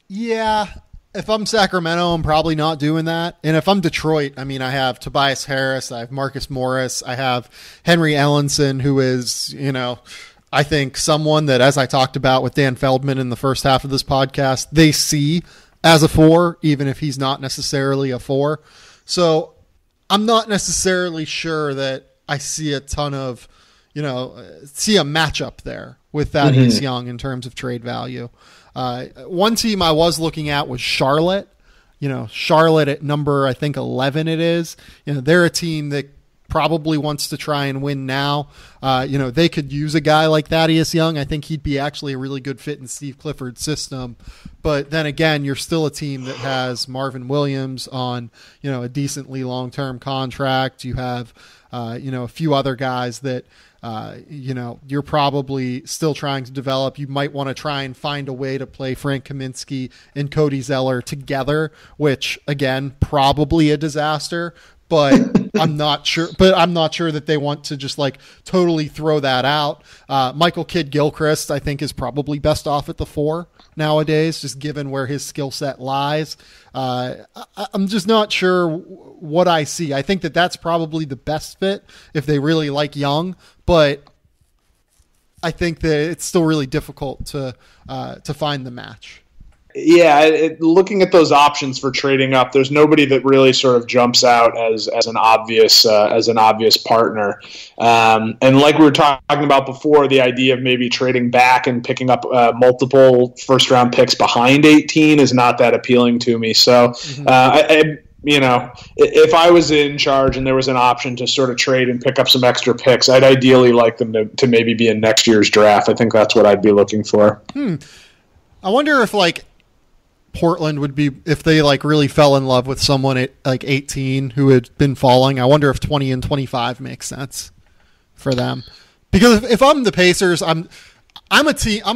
Yeah. If I'm Sacramento, I'm probably not doing that. And if I'm Detroit, I have Tobias Harris, I have Marcus Morris, I have Henry Ellenson, who is, I think someone that, as I talked about with Dan Feldman in the first half of this podcast, they see as a 4, even if he's not necessarily a 4. So I'm not necessarily sure that I see a ton of, see a matchup there with Thaddeus Young in terms of trade value. One team I was looking at was Charlotte. Charlotte at number, I think 11 it is. They're a team that probably wants to try and win now. They could use a guy like Thaddeus Young. I think he'd be actually a really good fit in Steve Clifford's system. But then again, you're still a team that has Marvin Williams on, a decently long-term contract. You have, a few other guys that, you're probably still trying to develop. You might want to try and find a way to play Frank Kaminsky and Cody Zeller together, which again, probably a disaster. But I'm not sure that they want to just totally throw that out. Michael Kidd-Gilchrist, I think, is probably best off at the 4 nowadays, just given where his skill set lies. I'm just not sure what I see. I think that that's probably the best fit if they really like Young, but I think that it's still really difficult to find the match. Yeah, looking at those options for trading up, there's nobody that really sort of jumps out as an obvious partner. And like we were talking about before, the idea of maybe trading back and picking up multiple first round picks behind 18 is not that appealing to me. So if I was in charge and there was an option to sort of trade and pick up some extra picks, I'd ideally like them to maybe be in next year's draft. I think that's what I'd be looking for. I wonder if Portland would be, if they really fell in love with someone at 18 who had been falling. I wonder if 20 and 25 makes sense for them. Because if I'm the Pacers, I'm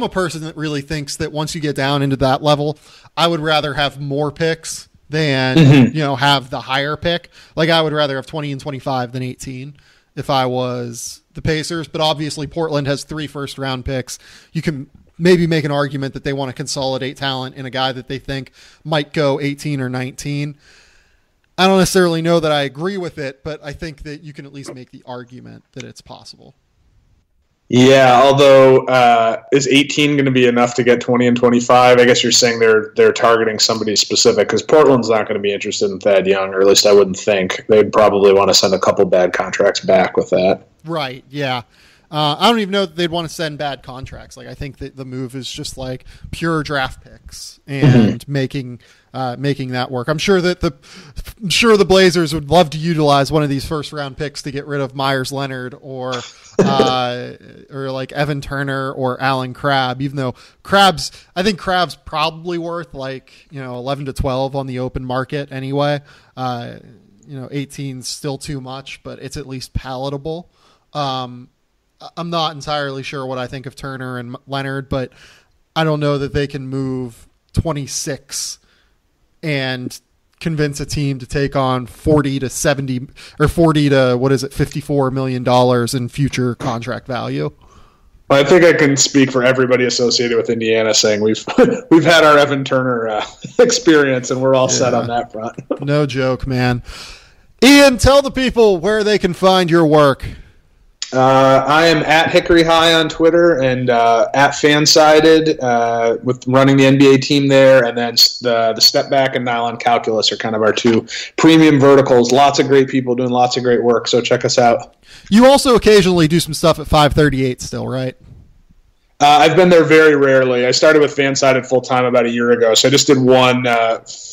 a person that really thinks that once you get down into that level, I would rather have more picks than have the higher pick. Like I would rather have 20 and 25 than 18 if I was the Pacers. But obviously, Portland has 3 first-round picks. You can maybe make an argument that they want to consolidate talent in a guy that they think might go 18 or 19. I don't necessarily know that I agree with it, but I think that you can at least make the argument that it's possible. Yeah, although is 18 going to be enough to get 20 and 25? I guess you're saying they're targeting somebody specific, because Portland's not going to be interested in Thad Young, or at least I wouldn't think. They'd probably want to send a couple bad contracts back with that. Right, yeah. I don't even know that they'd want to send bad contracts. Like I think that the move is just like pure draft picks and making that work. I'm sure that the Blazers would love to utilize one of these first round picks to get rid of Myers Leonard or like Evan Turner or Alan Crabb, even though I think Crabb's probably worth 11 to 12 on the open market anyway. 18's still too much, but it's at least palatable. I'm not entirely sure what I think of Turner and Leonard, but I don't know that they can move 26 and convince a team to take on 40 to 70 or 40 to $54 million in future contract value. I think I can speak for everybody associated with Indiana saying we've had our Evan Turner experience, and we're all set on that front. No joke, man. Ian, tell the people where they can find your work. I am at Hickory High on Twitter and at FanSided with running the NBA team there, and then the Step Back and Nylon Calculus are kind of our 2 premium verticals. Lots of great people doing lots of great work, so check us out. You also occasionally do some stuff at 538 still, right? I've been there very rarely. I started with FanSided full-time about a year ago, so I just did one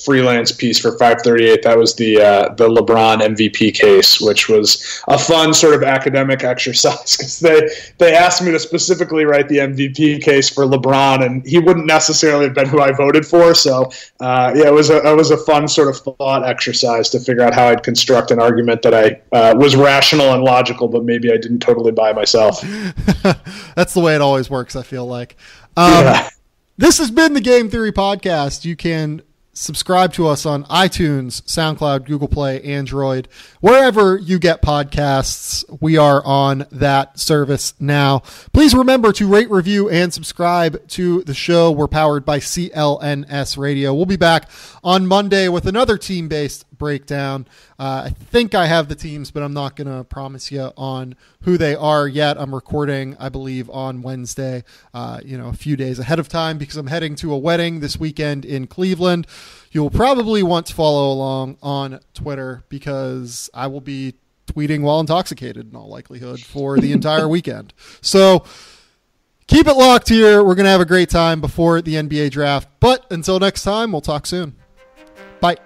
freelance piece for 538. That was the LeBron MVP case, which was a fun sort of academic exercise because they asked me to specifically write the MVP case for LeBron, and he wouldn't necessarily have been who I voted for. So, it was a fun sort of thought exercise to figure out how I'd construct an argument that I was rational and logical, but maybe I didn't totally buy myself. That's the way it always works, I feel like. This has been the Game Theory Podcast. You can subscribe to us on iTunes, SoundCloud, Google Play, Android, wherever you get podcasts. We are on that service now. Please remember to rate, review, and subscribe to the show. We're powered by CLNS Radio. We'll be back on Monday with another team-based breakdown. I think I have the teams, but I'm not going to promise you on who they are yet. I'm recording, I believe, on Wednesday, a few days ahead of time because I'm heading to a wedding this weekend in Cleveland. You'll probably want to follow along on Twitter because I will be tweeting while intoxicated in all likelihood for the entire weekend. So keep it locked here. We're going to have a great time before the NBA draft. But until next time, we'll talk soon. Bye.